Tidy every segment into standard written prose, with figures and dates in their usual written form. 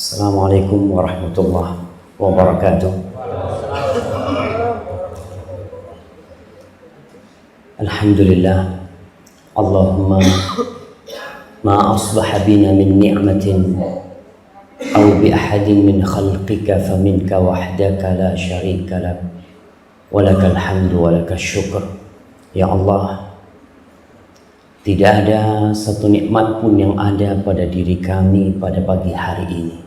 Assalamualaikum warahmatullahi wabarakatuh. Alhamdulillah. Allahumma ma asbaha bina min ni'matin aw bi ahadin min khalqika faminka wahdaka la syarika lak walakal hamdu walakal syukur. Ya Allah, tidak ada satu nikmat pun yang ada pada diri kami pada pagi hari ini,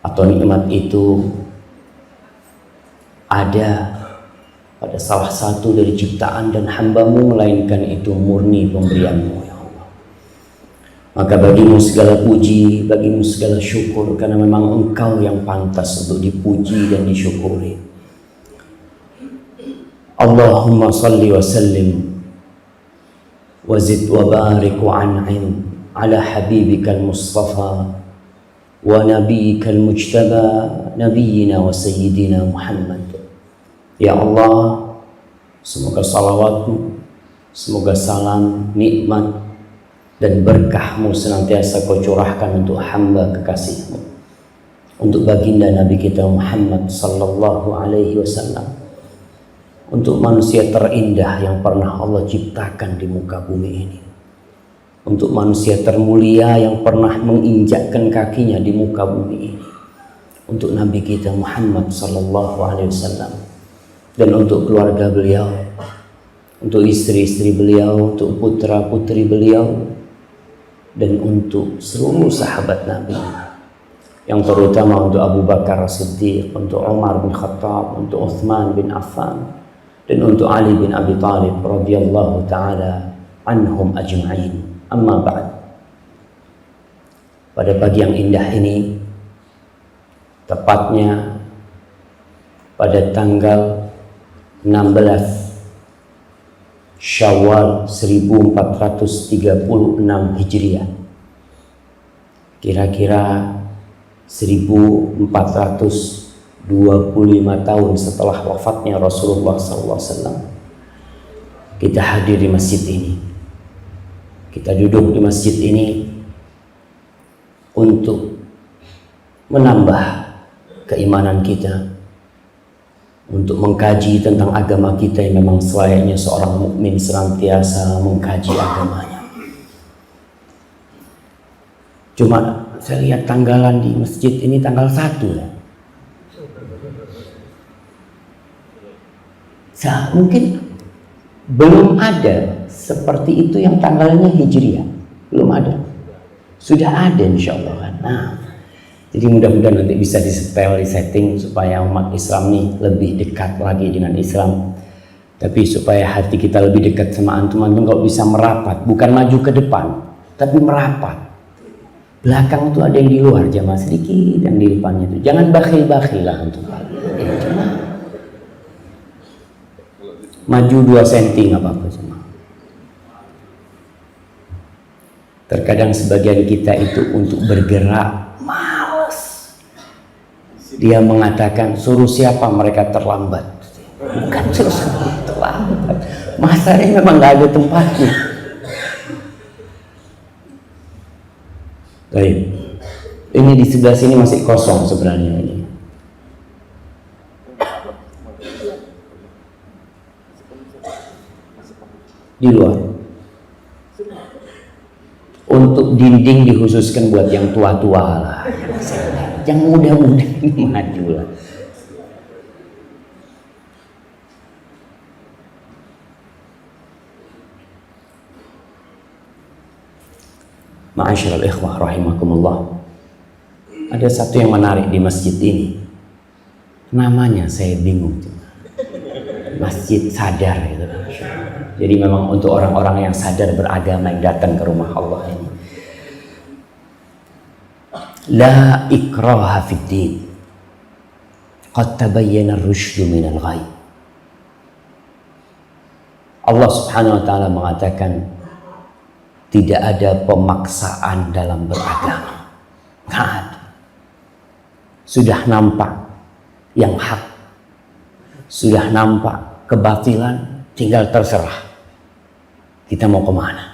atau nikmat itu ada pada salah satu dari ciptaan dan hamba-Mu, melainkan itu murni pemberian-Mu, ya Allah. Maka bagimu segala puji, bagimu segala syukur, karena memang Engkau yang pantas untuk dipuji dan disyukuri. Allahumma salli wa sallim wazid wa barik wa an'im ala habibikal mustafa wa nabiyyikal mujtaba nabiyyina wa sayyidina Muhammad. Ya Allah, semoga salawat-Mu, semoga salam, nikmat dan berkah-Mu senantiasa Kau curahkan untuk hamba kekasih-Mu, untuk baginda Nabi kita Muhammad sallallahu alaihi wasallam, untuk manusia terindah yang pernah Allah ciptakan di muka bumi ini, untuk manusia termulia yang pernah menginjakkan kakinya di muka bumi ini, untuk Nabi kita Muhammad sallallahu alaihi wasallam, dan untuk keluarga beliau, untuk istri-istri beliau, untuk putra-putri beliau, dan untuk seluruh sahabat Nabi, yang terutama untuk Abu Bakar As-Siddiq, untuk Umar bin Khattab, untuk Uthman bin Affan, dan untuk Ali bin Abi Thalib radhiyallahu ta'ala anhum ajma'in. Amma ba'd. Pada pagi yang indah ini, tepatnya pada tanggal 16 Syawal 1436 Hijriah, kira-kira 1425 tahun setelah wafatnya Rasulullah SAW, kita hadir di masjid ini. Kita duduk di masjid ini untuk menambah keimanan kita, untuk mengkaji tentang agama kita yang memang selayaknya seorang mukmin senantiasa mengkaji agamanya. Cuma saya lihat tanggalan di masjid ini tanggal 1 ya. Mungkin belum ada seperti itu yang tanggalnya Hijriah, belum ada. Sudah ada insya Allah kan. Nah, jadi mudah-mudahan nanti bisa disetel, disetting supaya umat Islam nih lebih dekat lagi dengan Islam. Tapi supaya hati kita lebih dekat sama antum-antum, kalau bisa merapat, bukan maju ke depan, tapi merapat. Belakang tuh ada yang di luar jamaah sedikit, yang di depannya tuh. Jangan bakhil-bakhil lah antum. Cuma maju 2 cm nggak apa-apa cuma. Terkadang sebagian kita itu untuk bergerak males. Dia mengatakan suruh siapa mereka terlambat. Bukan suruh siapa terlambat. Masalahnya memang nggak ada tempatnya. Baik. Ini di sebelah sini masih kosong sebenarnya ini. Di luar. Untuk dinding dikhususkan buat yang tua-tua lah. Yang muda-muda ini maju lah. Ma'asyiral ikhwah rahimakumullah. Ada satu yang menarik di masjid ini. Namanya saya bingung. Masjid Sadar gitu. Jadi memang untuk orang-orang yang sadar beragama yang datang ke rumah Allah ini. La ikraha fid din. Qad tabayyana ar-rusydu minal ghayy. Allah Subhanahu wa taala mengatakan tidak ada pemaksaan dalam beragama. Nggak ada. Sudah nampak yang hak. Sudah nampak kebatilan, tinggal terserah. Kita mau kemana?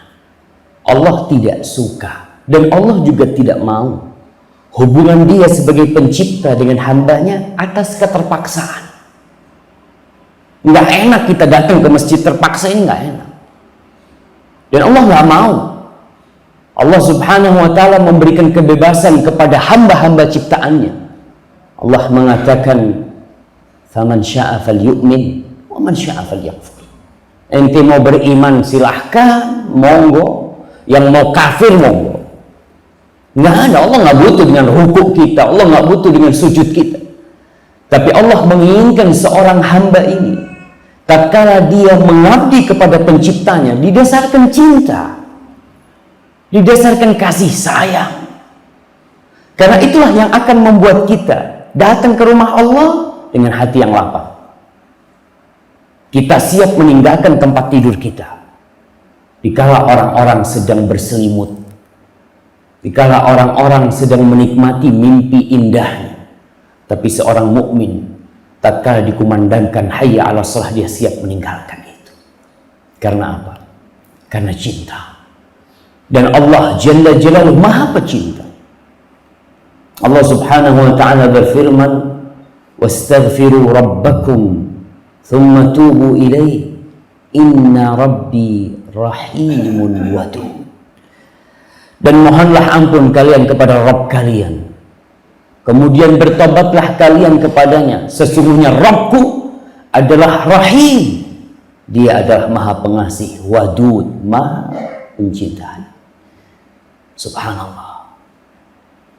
Allah tidak suka dan Allah juga tidak mau hubungan dia sebagai pencipta dengan hambanya atas keterpaksaan. Nggak enak kita datang ke masjid terpaksa, ini nggak enak. Dan Allah nggak mau. Allah subhanahu wa ta'ala memberikan kebebasan kepada hamba-hamba ciptaannya. Allah mengatakan, faman sya'a falyu'min wa man sya'a falyakfur. Ente mau beriman silahkan, monggo. Yang mau kafir monggo. Nggak ada, Allah nggak butuh dengan rukuk kita, Allah nggak butuh dengan sujud kita. Tapi Allah menginginkan seorang hamba ini, tatkala dia mengabdi kepada penciptanya, didasarkan cinta, didasarkan kasih sayang. Karena itulah yang akan membuat kita datang ke rumah Allah dengan hati yang lapang. Kita siap meninggalkan tempat tidur kita dikala orang-orang sedang berselimut, dikala orang-orang sedang menikmati mimpi indahnya. Tapi seorang mukmin tatkala dikumandangkan hayya 'alas shalah, dia siap meninggalkan itu. Karena apa? Karena cinta. Dan Allah Jalla Jalaluhu Maha Pecinta. Allah Subhanahu wa ta'ala berfirman, wastaghfiru rabbakum thumma tubu ilaih inna rabbi rahimun wadud. Dan mohonlah ampun kalian kepada Rabb kalian, kemudian bertobatlah kalian kepadanya, sesungguhnya Rabbku adalah Rahim, dia adalah Maha Pengasih, Wadud, Maha Pencinta. Subhanallah.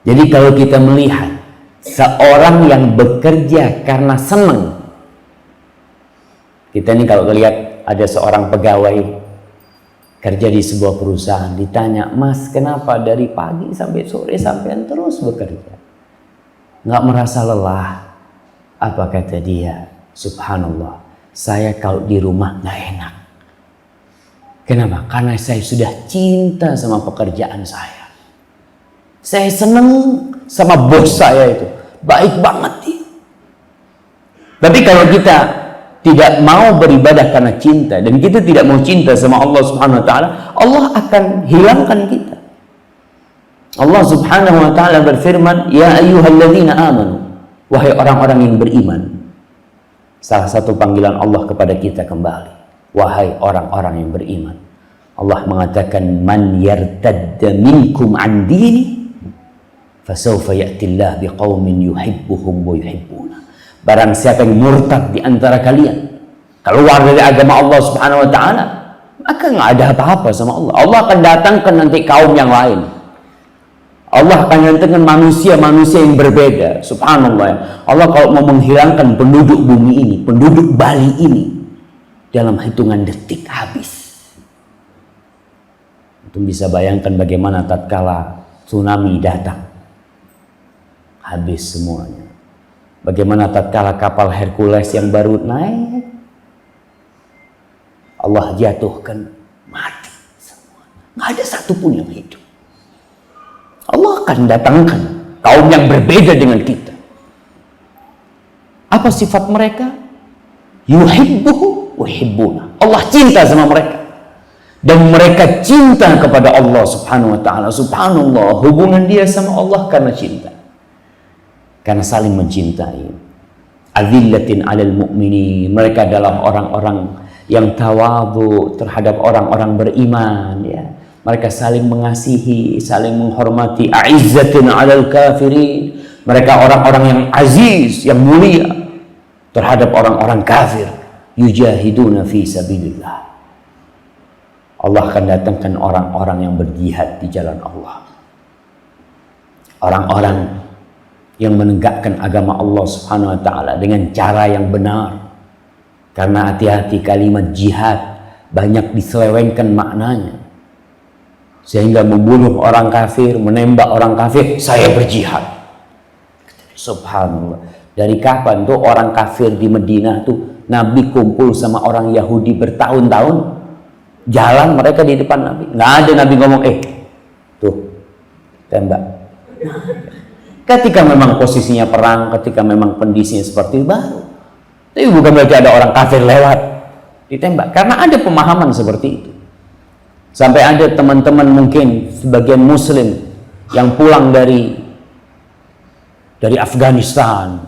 Jadi kalau kita melihat seorang yang bekerja karena senang, kita ini kalau lihat ada seorang pegawai kerja di sebuah perusahaan, ditanya, Mas, kenapa dari pagi sampai sore sampai terus bekerja? Nggak merasa lelah? Apa kata dia? Subhanallah, saya kalau di rumah nggak enak. Kenapa? Karena saya sudah cinta sama pekerjaan saya. Saya senang sama bos saya itu. Baik banget dia. Tapi kalau kita tidak mau beribadah karena cinta, dan kita tidak mau cinta sama Allah Subhanahu wa ta'ala, Allah akan hilangkan kita. Allah Subhanahu wa ta'ala berfirman, ya ayyuhalladzina amanu, wahai orang-orang yang beriman. Salah satu panggilan Allah kepada kita kembali, wahai orang-orang yang beriman. Allah mengatakan, man yartadda minkum an dini fasawfa ya'tillah biqaumin yuhibbuhum wa yuhibbuna. Barang siapa yang murtad di antara kalian, keluar dari agama Allah Subhanahu wa ta'ala, maka nggak ada apa-apa sama Allah. Allah akan datangkan nanti kaum yang lain. Allah akan datangkan manusia-manusia yang berbeda. Subhanallah. Allah kalau mau menghilangkan penduduk bumi ini, penduduk Bali ini, dalam hitungan detik habis. Itu bisa bayangkan bagaimana tatkala tsunami datang, habis semuanya. Bagaimana tatkala kapal Hercules yang baru naik, Allah jatuhkan, mati semua. Nggak ada satupun yang hidup. Allah akan datangkan kaum yang berbeda dengan kita. Apa sifat mereka? Yuhibbuhu wa yuhibbuna. Allah cinta sama mereka. Dan mereka cinta kepada Allah Subhanahu wa ta'ala. Subhanallah, hubungan dia sama Allah karena cinta. Karena saling mencintai. Azillatin 'alal mu'minin. Mereka adalah orang-orang yang tawadhu terhadap orang-orang beriman, ya. Mereka saling mengasihi, saling menghormati. A'izzatin 'alal kafirin. Mereka orang-orang yang aziz, yang mulia terhadap orang-orang kafir. Yujahiduna fi sabilillah. Allah akan datangkan orang-orang yang berjihad di jalan Allah. Orang-orang yang menegakkan agama Allah Subhanahu wa ta'ala dengan cara yang benar. Karena hati-hati, kalimat jihad banyak diselewengkan maknanya. Sehingga membunuh orang kafir, menembak orang kafir, saya berjihad. Subhanallah. Dari kapan tuh orang kafir di Madinah tuh Nabi kumpul sama orang Yahudi bertahun-tahun? Jalan mereka di depan Nabi. Nggak ada Nabi ngomong, tuh, tembak. Ketika memang posisinya perang, ketika memang kondisinya seperti itu, baru. Tapi bukan berarti ada orang kafir lewat, ditembak. Karena ada pemahaman seperti itu. Sampai ada teman-teman mungkin sebagian muslim yang pulang dari dari Afghanistan.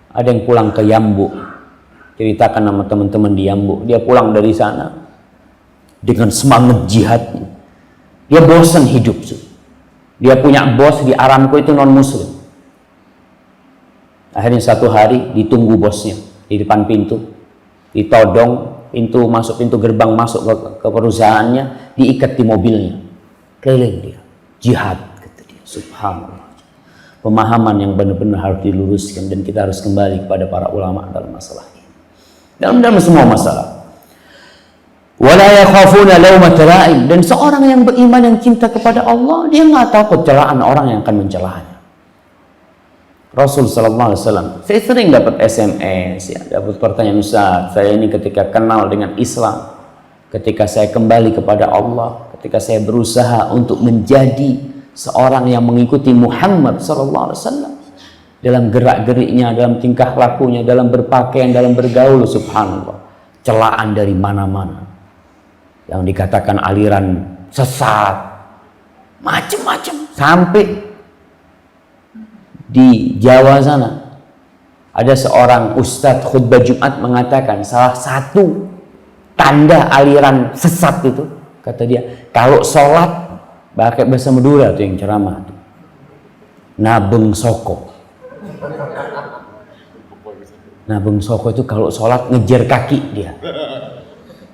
Ada yang pulang ke Yambu, ceritakan sama teman-teman di Yambu, dia pulang dari sana dengan semangat jihadnya. Dia bosan hidup. Dia punya bos di Aramco itu non muslim. Akhirnya satu hari ditunggu bosnya di depan pintu, ditodong pintu gerbang masuk ke perusahaannya, diikat di mobilnya, keliling dia, jihad, kata dia. Subhanallah. Pemahaman yang benar-benar harus diluruskan, dan kita harus kembali kepada para ulama dalam masalah ini, dalam semua masalah. Wala yakhafuna lawmata la'im, dan seorang yang beriman yang cinta kepada Allah, dia nggak takut celaan orang yang akan mencelanya. Rasul sallallahu alaihi wasallam, saya sering dapat SMS, ya, dapat pertanyaan, Ustaz, saya ini ketika kenal dengan Islam, ketika saya kembali kepada Allah, ketika saya berusaha untuk menjadi seorang yang mengikuti Muhammad sallallahu alaihi wasallam dalam gerak-geriknya, dalam tingkah lakunya, dalam berpakaian, dalam bergaul, subhanallah, celaan dari mana-mana. Yang dikatakan aliran sesat, macam-macam, sampai di Jawa sana ada seorang ustadz khutbah Jumat mengatakan salah satu tanda aliran sesat itu, kata dia, kalau sholat pakai bahasa Madura tuh yang ceramah tuh, nabeng soko. Nabeng soko itu kalau sholat ngejar kaki dia.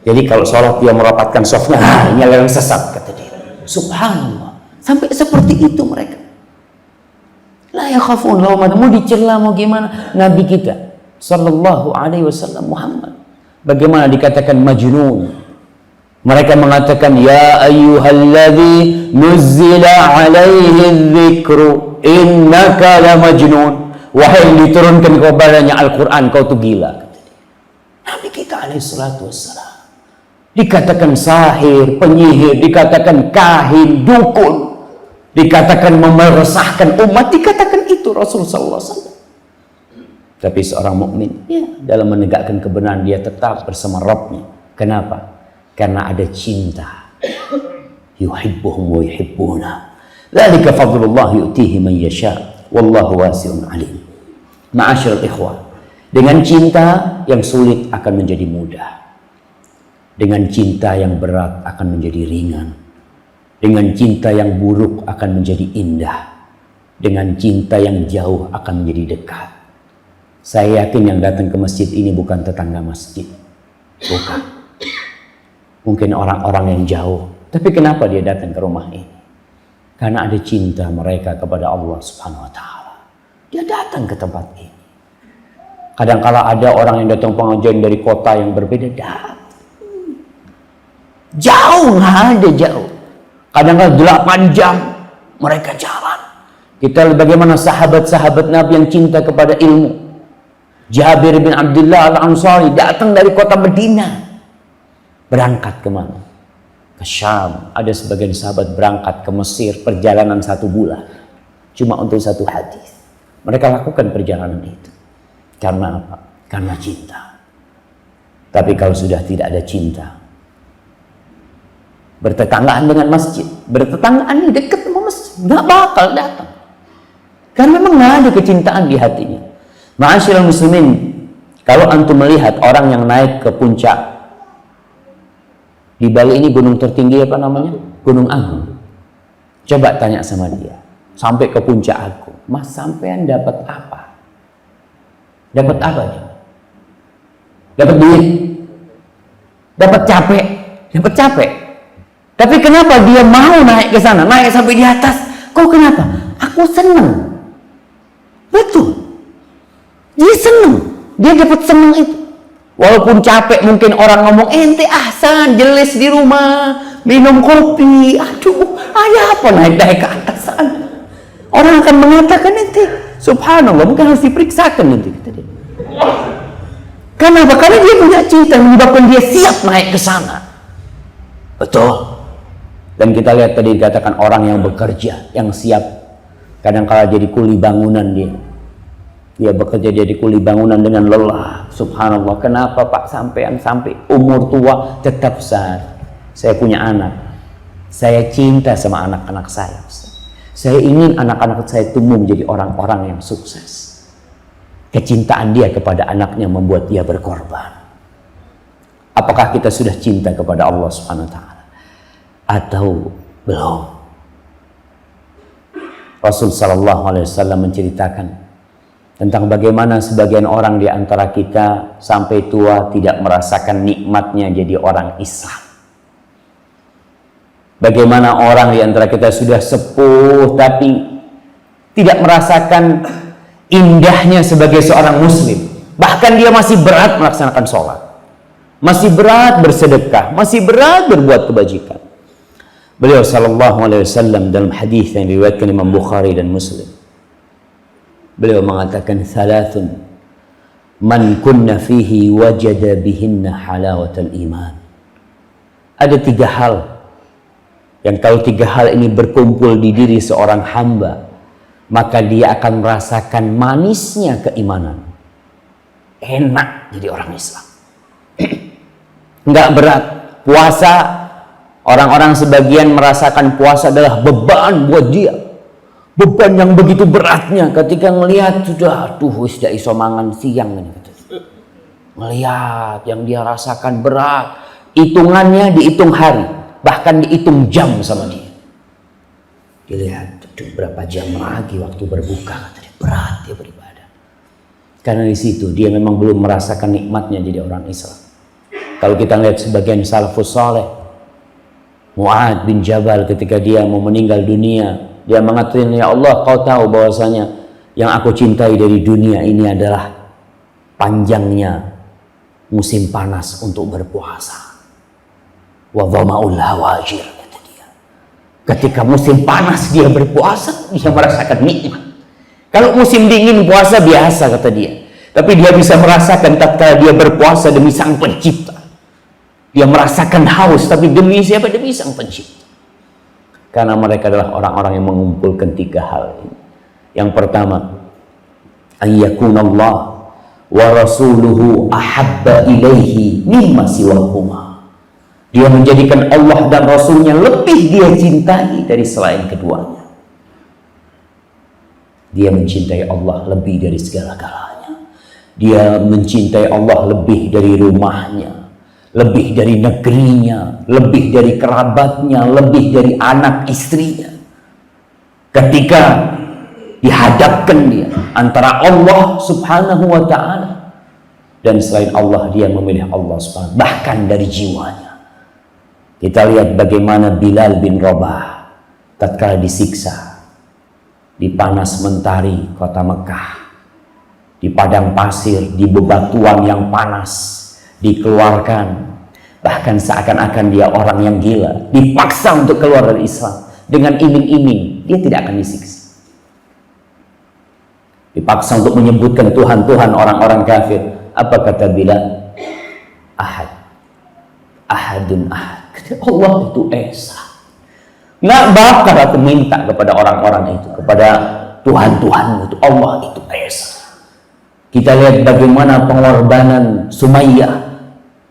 Jadi kalau sholat dia merapatkan softnya, ini aliran sesat, kata dia. Subhanallah, sampai seperti itu mereka. La yakhafun lawmata, mau dicela mau gimana. Nabi kita sallallahu alaihi wasallam Muhammad bagaimana dikatakan majnun. Mereka mengatakan, ya ayyuhalladzi nuzzila alaihi dzikru innaka la majnun. Wahai yang diturunkan kepadanya Al-Quran, kau tuh gila. Nabi kita alaihi salatu wassalam dikatakan sahir, penyihir, dikatakan kahin, dukun, dikatakan memeresahkan umat, dikatakan itu Rasulullah sallallahu alaihi wasallam. Tapi seorang mukmin, ya, dalam menegakkan kebenaran dia tetap bersama Rabbnya. Kenapa? Karena ada cinta. Yuhibbuhum wa yuhibbuna. Dzalika fadlullah yu'tihi man yasha. Wallahu wasi'un alim. Ma'asyiral ikhwah, dengan cinta yang sulit akan menjadi mudah. Dengan cinta yang berat akan menjadi ringan. Dengan cinta yang buruk akan menjadi indah. Dengan cinta yang jauh akan menjadi dekat. Saya yakin yang datang ke masjid ini bukan tetangga masjid. Bukan. Mungkin orang-orang yang jauh, tapi kenapa dia datang ke rumah ini? Karena ada cinta mereka kepada Allah Subhanahu wa Ta'ala. Dia datang ke tempat ini. Kadang-kala ada orang yang datang pengajian dari kota yang berbeda, datang jauh, nggak ada jauh. Kadang-kala 8 jam mereka jalan. Kita lihat bagaimana sahabat-sahabat Nabi yang cinta kepada ilmu. Jabir bin Abdullah Al-Ansari datang dari kota Madinah. Berangkat kemana? Ke Syam. Ada sebagian sahabat berangkat ke Mesir, perjalanan 1 bulan. Cuma untuk 1 hadis. Mereka lakukan perjalanan itu. Karena apa? Karena cinta. Tapi kalau sudah tidak ada cinta, bertetanggaan dengan masjid, bertetanggaan ini dekat sama masjid, nggak bakal datang. Karena memang nggak ada kecintaan di hatinya. Ma'asyiral muslimin, kalau antum melihat orang yang naik ke puncak, di Bali ini gunung tertinggi apa namanya? Gunung Agung. Coba tanya sama dia, sampai ke puncak Agung, Mas sampean dapat apa? Dapat apa dia? Dapat duit, dapat capek, dapat capek. Tapi kenapa dia mau naik ke sana, naik sampai di atas? Kok kenapa? Aku senang. Betul. Dia senang, dia dapat senang itu. Walaupun capek, mungkin orang ngomong, ente ahsan, jelas di rumah, minum kopi, aduh, ada apa naik-naik ke atas sana? Orang akan mengatakan ente, subhanallah, mungkin harus diperiksakan nanti. Kenapa? Karena dia punya cinta menyebabkan dia siap naik ke sana. Betul. Dan kita lihat tadi dikatakan orang yang bekerja, yang siap, kadang-kala jadi kuli bangunan dia. Dia bekerja jadi kuli bangunan dengan lelah. Subhanallah, kenapa Pak sampean sampai umur tua tetap saya punya anak. Saya cinta sama anak-anak saya. Saya ingin anak-anak saya tumbuh menjadi orang-orang yang sukses. Kecintaan dia kepada anaknya membuat dia berkorban. Apakah kita sudah cinta kepada Allah Subhanahu wa taala atau belum? Rasul sallallahu alaihi wasallam menceritakan tentang bagaimana sebagian orang di antara kita sampai tua tidak merasakan nikmatnya jadi orang Islam. Bagaimana orang di antara kita sudah sepuh tapi tidak merasakan indahnya sebagai seorang muslim. Bahkan dia masih berat melaksanakan sholat, masih berat bersedekah, masih berat berbuat kebajikan. Beliau sallallahu alaihi wasallam dalam hadis yang diriwayatkan Imam Bukhari dan Muslim, beliau mengatakan thalathun man kunna fihi wajada bihinna halawatal iman. Ada 3 hal yang kalau 3 hal ini berkumpul di diri seorang hamba, maka dia akan merasakan manisnya keimanan. Enak jadi orang Islam. Enggak berat. Puasa, orang-orang sebagian merasakan puasa adalah beban buat dia. Beban yang begitu beratnya ketika melihat sudah sudah iso mangan siang ini. Melihat yang dia rasakan berat, hitungannya dihitung hari, bahkan dihitung jam sama dia. Dilihat berapa jam lagi waktu berbuka, berat dia beribadah. Karena di situ dia memang belum merasakan nikmatnya jadi orang Islam. Kalau kita lihat sebagian salafus saleh, Mu'ad bin Jabal ketika dia mau meninggal dunia, dia mengatakan, ya Allah, kau tahu bahwasanya yang aku cintai dari dunia ini adalah panjangnya musim panas untuk berpuasa. Wa dhama'ul hawajir, kata dia. Ketika musim panas dia berpuasa, dia merasakan nikmat. Kalau musim dingin puasa biasa, kata dia. Tapi dia bisa merasakan tatkala dia berpuasa demi Sang Pencipta. Dia merasakan haus, tapi demi siapa? Demi Sang Pencipta. Karena mereka adalah orang-orang yang mengumpulkan 3 hal ini. Yang pertama, ayyakunallah wa rasuluhu ahabba ilaihi mimma siwahuma. Dia menjadikan Allah dan Rasulnya lebih dia cintai dari selain keduanya. Dia mencintai Allah lebih dari segala-galanya. Dia mencintai Allah lebih dari rumahnya, lebih dari negerinya, lebih dari kerabatnya, lebih dari anak istrinya. Ketika dihadapkan dia antara Allah Subhanahu wa ta'ala dan selain Allah, dia memilih Allah Subhanahu, bahkan dari jiwanya. Kita lihat bagaimana Bilal bin Rabah tatkala disiksa di panas mentari kota Mekah, di padang pasir, di bebatuan yang panas, dikeluarkan, bahkan seakan-akan dia orang yang gila, dipaksa untuk keluar dari Islam dengan iming-iming dia tidak akan disiksa, dipaksa untuk menyebutkan Tuhan-Tuhan orang-orang kafir. Apa kata Bilal? Ahad, ahadun ahad. Allah itu esa. Nggak bakal aku minta kepada orang-orang itu, kepada Tuhan-Tuhanmu itu. Allah itu esa. Kita lihat bagaimana pengorbanan Sumayyah,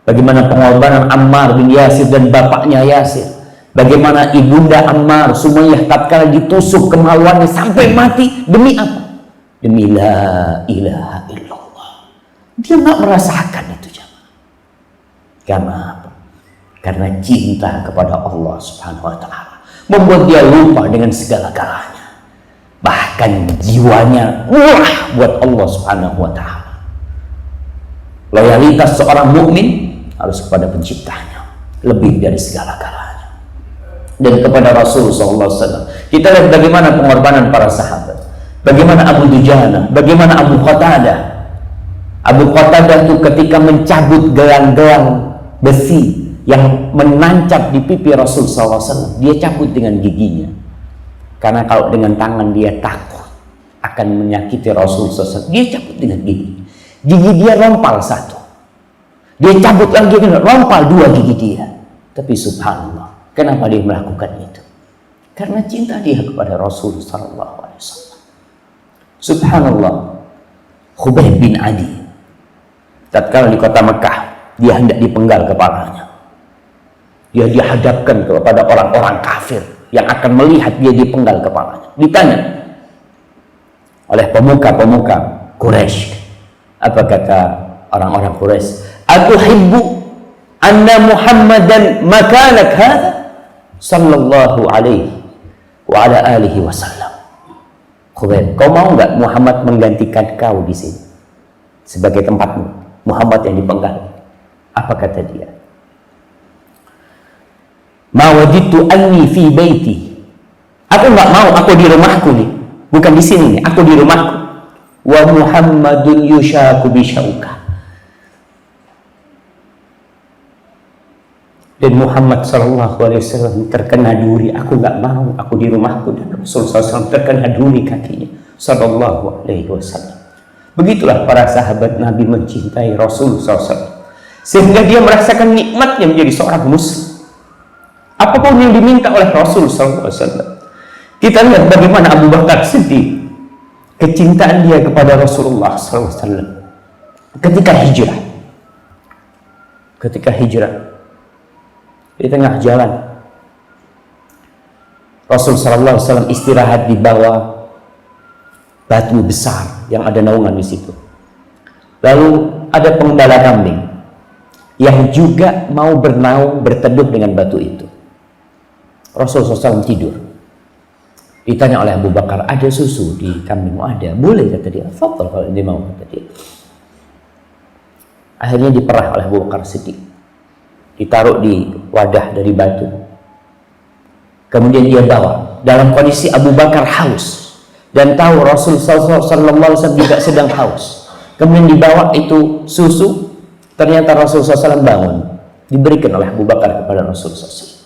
bagaimana pengorbanan Ammar bin Yasir dan bapaknya Yasir, bagaimana ibunda Ammar, Sumayyah, tatkala ditusuk kemaluannya sampai mati. Demi apa? Demi la ilaha illallah. Dia nggak merasakan itu, jemaah. Karena apa? Karena cinta kepada Allah Subhanahu wa ta'ala membuat dia lupa dengan segala-galanya. Bahkan jiwanya murah buat Allah Subhanahu wa ta'ala. Loyalitas seorang mukmin harus kepada penciptanya lebih dari segala-galanya. Dan kepada Rasul SAW. Kita lihat bagaimana pengorbanan para sahabat. Bagaimana Abu Dujana, bagaimana Abu Qatadah. Abu Qatadah itu ketika mencabut gelang-gelang besi yang menancap di pipi Rasul SAW, dia cabut dengan giginya. Karena kalau dengan tangan dia takut akan menyakiti Rasul SAW, dia cabut dengan gigi. Gigi dia rompal 1, dia cabut lagi, rompal 2 gigi dia. Tapi subhanallah, kenapa dia melakukan itu? Karena cinta dia kepada Rasul SAW. Subhanallah, Khubayb bin Adi tatkala di kota Mekah, dia hendak dipenggal kepalanya. Dia dihadapkan kepada orang-orang kafir yang akan melihat dia dipenggal kepalanya. Ditanya oleh pemuka-pemuka Quraisy. Apa kata orang-orang Quraisy? Atuhibbu anna Muhammadan makanak hadha sallallahu alaihi wa ala alihi wasallam. Khubayb, kau mau nggak Muhammad menggantikan kau di sini sebagai tempatmu, Muhammad yang dipenggal? Apa kata dia? Ma wajidtu anni fi baiti. Aku nggak mau, aku di rumahku nih, bukan di sini nih, aku di rumahku. Wa Muhammadun yushaku bisyauka. Dan Muhammad SAW terkena duri. Aku nggak mau, aku di rumahku, dan Rasulullah SAW terkena duri kakinya SAW. Begitulah para sahabat Nabi mencintai Rasulullah SAW, sehingga dia merasakan nikmatnya menjadi seorang muslim. Apapun yang diminta oleh Rasulullah SAW. Kita lihat bagaimana Abu Bakar Siddiq, kecintaan dia kepada Rasulullah SAW ketika hijrah. Di tengah jalan Rasul sallallahu alaihi wasallam istirahat di bawah batu besar yang ada naungan di situ. Lalu ada penggembala kambing yang juga mau bernaung berteduh dengan batu itu. Rasul sallallahu tidur. Ditanya oleh Abu Bakar, ada susu di kambingmu? Ada. Boleh, kata dia. Fadhal kalau dia mau, kata dia. Akhirnya diperah oleh Abu Bakar Siddiq, ditaruh di wadah dari batu. Kemudian dia bawa dalam kondisi Abu Bakar haus dan tahu Rasul sallallahu alaihi wasallam juga sedang haus. Kemudian dibawa itu susu. Ternyata Rasul SAW bangun, diberikan oleh Abu Bakar kepada Rasul SAW.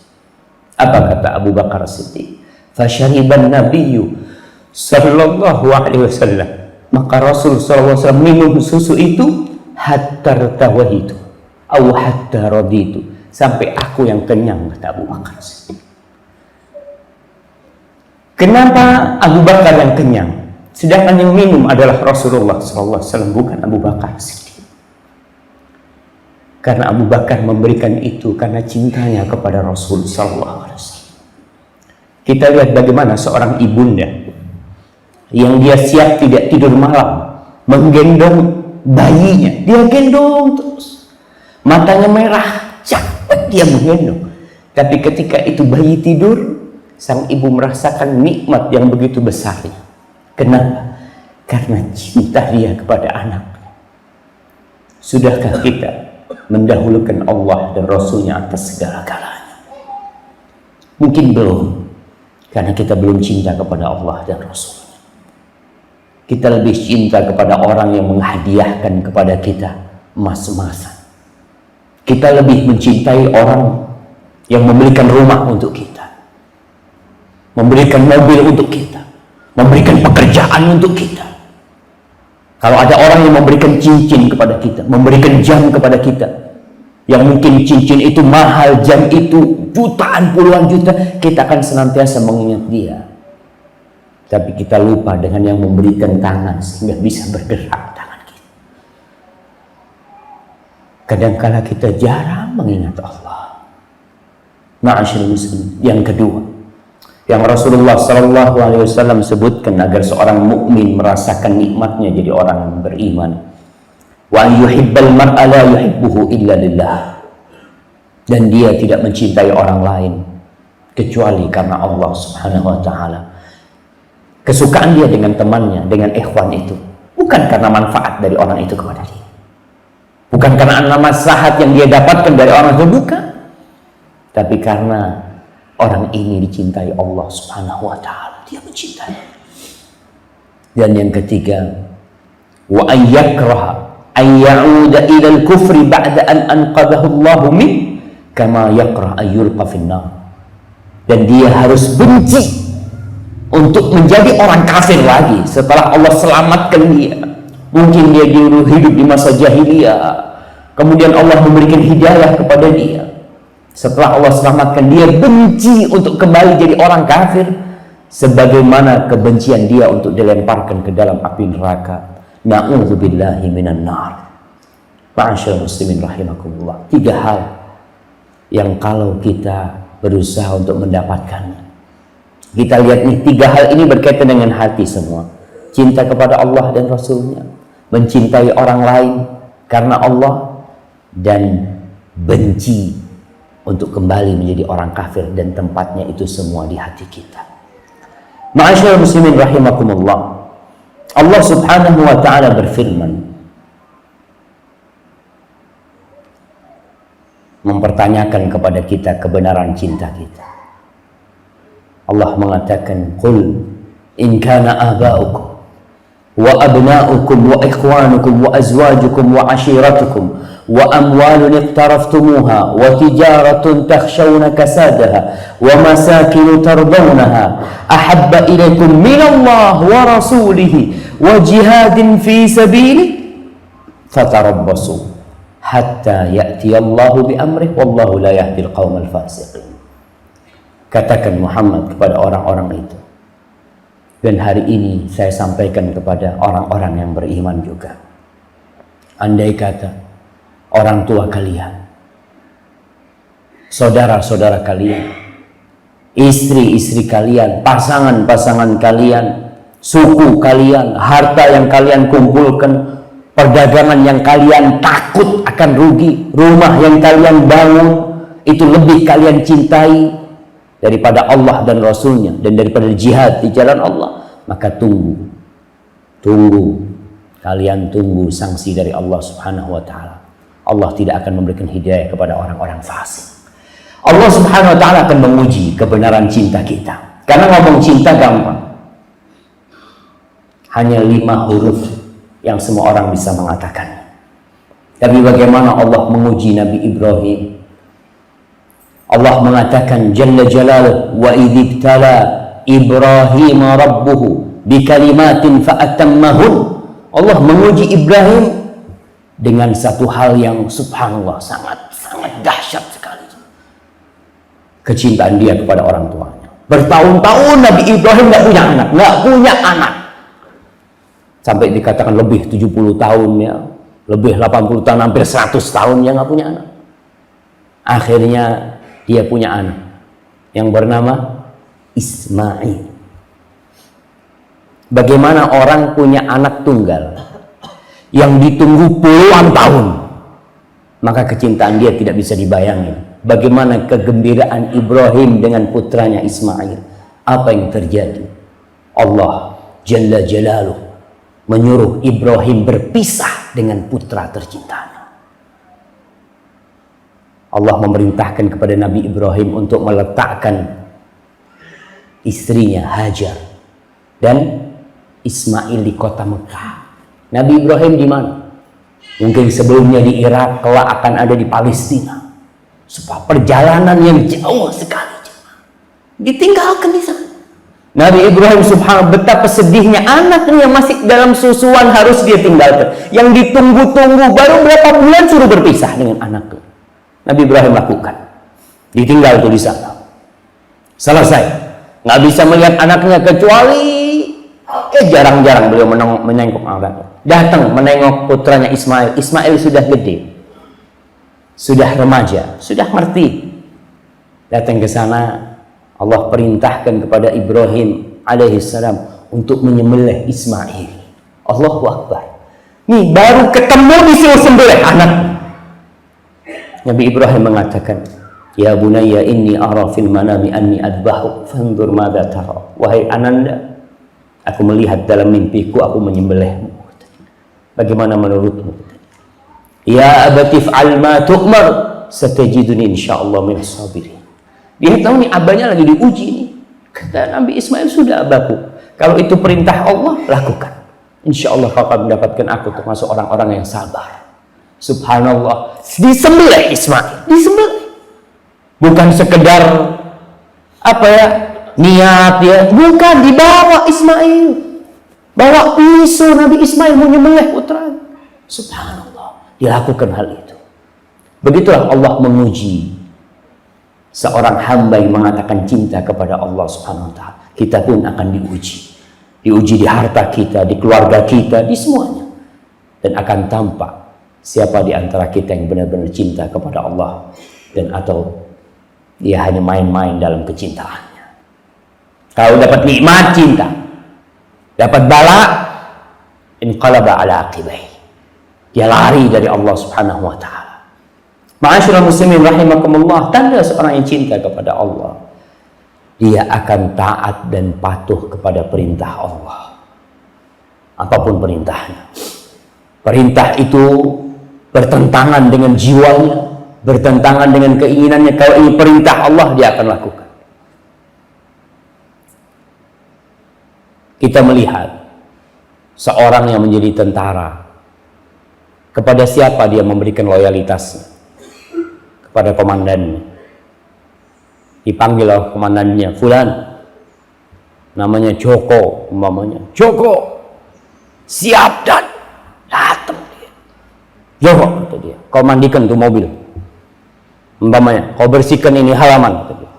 Apa kata Abu Bakar Siddiq? Fasyariban nabiyyu sallallahu alaihi wasallam. Maka Rasul SAW minum susu itu hatta tawahitu au hatta raditu, sampai aku yang kenyang, kata Abu Bakar Siddiq. Kenapa Abu Bakar yang kenyang, sedangkan yang minum adalah Rasulullah SAW, bukan Abu Bakar Siddiq? Karena Abu Bakar memberikan itu karena cintanya kepada Rasul SAW. Kita lihat bagaimana seorang ibunda yang dia siap tidak tidur malam menggendong bayinya, dia gendong terus. Matanya merah, capek dia menggendong. Tapi ketika itu bayi tidur, sang ibu merasakan nikmat yang begitu besarnya. Kenapa? Karena cinta dia kepada anak. Sudahkah kita mendahulukan Allah dan Rasulnya atas segala-galanya? Mungkin belum, karena kita belum cinta kepada Allah dan Rasulnya. Kita lebih cinta kepada orang yang menghadiahkan kepada kita emas-emasan. Kita lebih mencintai orang yang memberikan rumah untuk kita, memberikan mobil untuk kita, memberikan pekerjaan untuk kita. Kalau ada orang yang memberikan cincin kepada kita, memberikan jam kepada kita, yang mungkin cincin itu mahal, jam itu jutaan, puluhan juta, kita akan senantiasa mengingat dia. Tapi kita lupa dengan yang memberikan tangan sehingga bisa bergerak tangan kita. Kadangkala kita jarang mengingat Allah. Ma'asyiral muslimin. Yang kedua, yang Rasulullah SAW sebutkan agar seorang mukmin merasakan nikmatnya jadi orang beriman. Wa yuhibbal mar'a la yuhibbuhu illa lillah. Dan dia tidak mencintai orang lain kecuali karena Allah Subhanahu wa taala. Kesukaan dia dengan temannya, dengan ikhwan itu bukan karena manfaat dari orang itu kepada dia, bukan karena maslahat yang dia dapatkan dari orang itu, bukan, tapi karena orang ini dicintai Allah Subhanahu wa taala, dia mencintai. Dan yang ketiga, wa ayyakraha ay ya'uda ila al-kufri ba'da an anqadhahu Allah min kama yakrah ay yulqa fin nar. Dan dia harus benci untuk menjadi orang kafir lagi setelah Allah selamatkan dia. Mungkin dia dulu hidup di masa jahiliyah, kemudian Allah memberikan hidayah kepada dia. Setelah Allah selamatkan, dia benci untuk kembali jadi orang kafir, sebagaimana kebencian dia untuk dilemparkan ke dalam api neraka. Na'udzubillahi minan nar. Ma'asyiral muslimin rahimakumullah. 3 hal yang kalau kita berusaha untuk mendapatkannya, Kita lihat nih, 3 hal ini berkaitan dengan hati semua. Cinta kepada Allah dan Rasulnya, mencintai orang lain karena Allah, dan benci untuk kembali menjadi orang kafir, dan tempatnya itu semua di hati kita. Ma'asyiral muslimin rahimakumullah, Allah subhanahu wa ta'ala berfirman, mempertanyakan kepada kita kebenaran cinta kita. Allah mengatakan, qul in kana aba'ukum wa abna'ukum wa ikhwanukum wa azwajukum wa ashiratukum wa amwalun iqtaraftumuha wa tijaratun takhshawna kasadaha wa masakinu tardawnaha ahabba ilaykum minallah wa rasulihi wa jihadin fi sabili fatarabbasu hatta ya'tiyallahu bi amrih wallahu la yahdil qaumal fasiqin. Katakan Muhammad kepada orang-orang itu, dan hari ini saya sampaikan kepada orang-orang yang beriman juga. Andai kata orang tua kalian, saudara-saudara kalian, istri-istri kalian, pasangan-pasangan kalian, suku kalian, harta yang kalian kumpulkan, perdagangan yang kalian takut akan rugi, rumah yang kalian bangun, itu lebih kalian cintai daripada Allah dan Rasulnya, dan daripada jihad di jalan Allah, maka tunggu, kalian tunggu sanksi dari Allah subhanahu wa ta'ala. Allah tidak akan memberikan hidayah kepada orang-orang fasik. Allah subhanahu wa ta'ala akan menguji kebenaran cinta kita. Karena ngomong cinta gampang, hanya 5 huruf yang semua orang bisa mengatakan. Tapi bagaimana Allah menguji Nabi Ibrahim? Allah mengatakan jalla jalaluhu, wa idzibtala Ibrahim rabbuhu bikalimatin fa'atammahun. Allah menguji Ibrahim dengan satu hal yang subhanallah sangat dahsyat sekali. Kecintaan dia kepada orang tuanya. Bertahun-tahun Nabi Ibrahim nggak punya anak. Sampai dikatakan lebih 70 tahun ya, lebih 80 tahun, hampir 100 tahun ya nggak punya anak. Akhirnya dia punya anak yang bernama Ismail. Bagaimana orang punya anak tunggal yang ditunggu puluhan tahun, maka kecintaan dia tidak bisa dibayangin. Bagaimana kegembiraan Ibrahim dengan putranya Ismail. Apa yang terjadi? Allah Jalla Jalaluhu menyuruh Ibrahim berpisah dengan putra tercintanya. Allah memerintahkan kepada Nabi Ibrahim untuk meletakkan istrinya Hajar dan Ismail di kota Mekah. Nabi Ibrahim di mana? Mungkin sebelumnya di Irak, kelak akan ada di Palestina. Supaya perjalanan yang jauh sekali, ditinggalkan di sana. Nabi Ibrahim subhanallah, betapa sedihnya anaknya yang masih dalam susuan harus dia tinggalkan. Yang ditunggu-tunggu baru berapa bulan suruh berpisah dengan anaknya. Nabi Ibrahim lakukan. Ditinggal tuh di sana. Selesai. Nggak bisa melihat anaknya kecuali jarang-jarang beliau menengok anaknya. Datang menengok putranya Ismail. Ismail sudah gede, sudah remaja, sudah ngerti. Datang ke sana, Allah perintahkan kepada Ibrahim alaihissalam untuk menyembelih Ismail. Allahu Akbar. Nih baru ketemu disuruh sembelih anak. Nabi Ibrahim mengatakan, ya bunayya inni ara fil manami anni adbahu fanzur madza tara. Wahai ananda, aku melihat dalam mimpiku aku menyembelihmu. Bagaimana menurutmu? Ya abati fa'al ma tu'mar satajiduni insyaallah min sabirin. Dia tahu nih abahnya lagi diuji nih. Kata Nabi Ismail, sudah abahku, kalau itu perintah Allah, lakukan. Insya Allah kau akan mendapatkan aku termasuk orang-orang yang sabar. Subhanallah, disembelih Ismail, disembelih. Bukan sekedar apa ya, niat ya, bukan, dibawa Ismail. Bawa pisau Nabi Ismail mau nyembelih putra. Subhanallah, dilakukan hal itu. Begitulah Allah menguji seorang hamba yang mengatakan cinta kepada Allah subhanahu wa ta'ala. Kita pun akan diuji. Diuji di harta kita, di keluarga kita, di semuanya. Dan akan tampak siapa di antara kita yang benar-benar cinta kepada Allah, dan atau dia hanya main-main dalam kecintaannya. Kalau dapat nikmat cinta, dapat bala, inqalaba ala aqibai. Dia lari dari Allah Subhanahu wa taala. Ma'asyiral muslimin rahimakumullah, tanda seorang yang cinta kepada Allah, dia akan taat dan patuh kepada perintah Allah. Apapun perintahnya. Perintah itu bertentangan dengan jiwanya, bertentangan dengan keinginannya. Kalau ini perintah Allah, dia akan lakukan. Kita melihat seorang yang menjadi tentara, kepada siapa dia memberikan loyalitasnya? Kepada komandannya. Dipanggil oleh komandannya, fulan, namanya Joko, umpamanya. Joko, siap dan datang dia. Joko, kata dia, kau mandikan tuh mobil. Umpamanya, kau bersihkan ini halaman. Kata dia.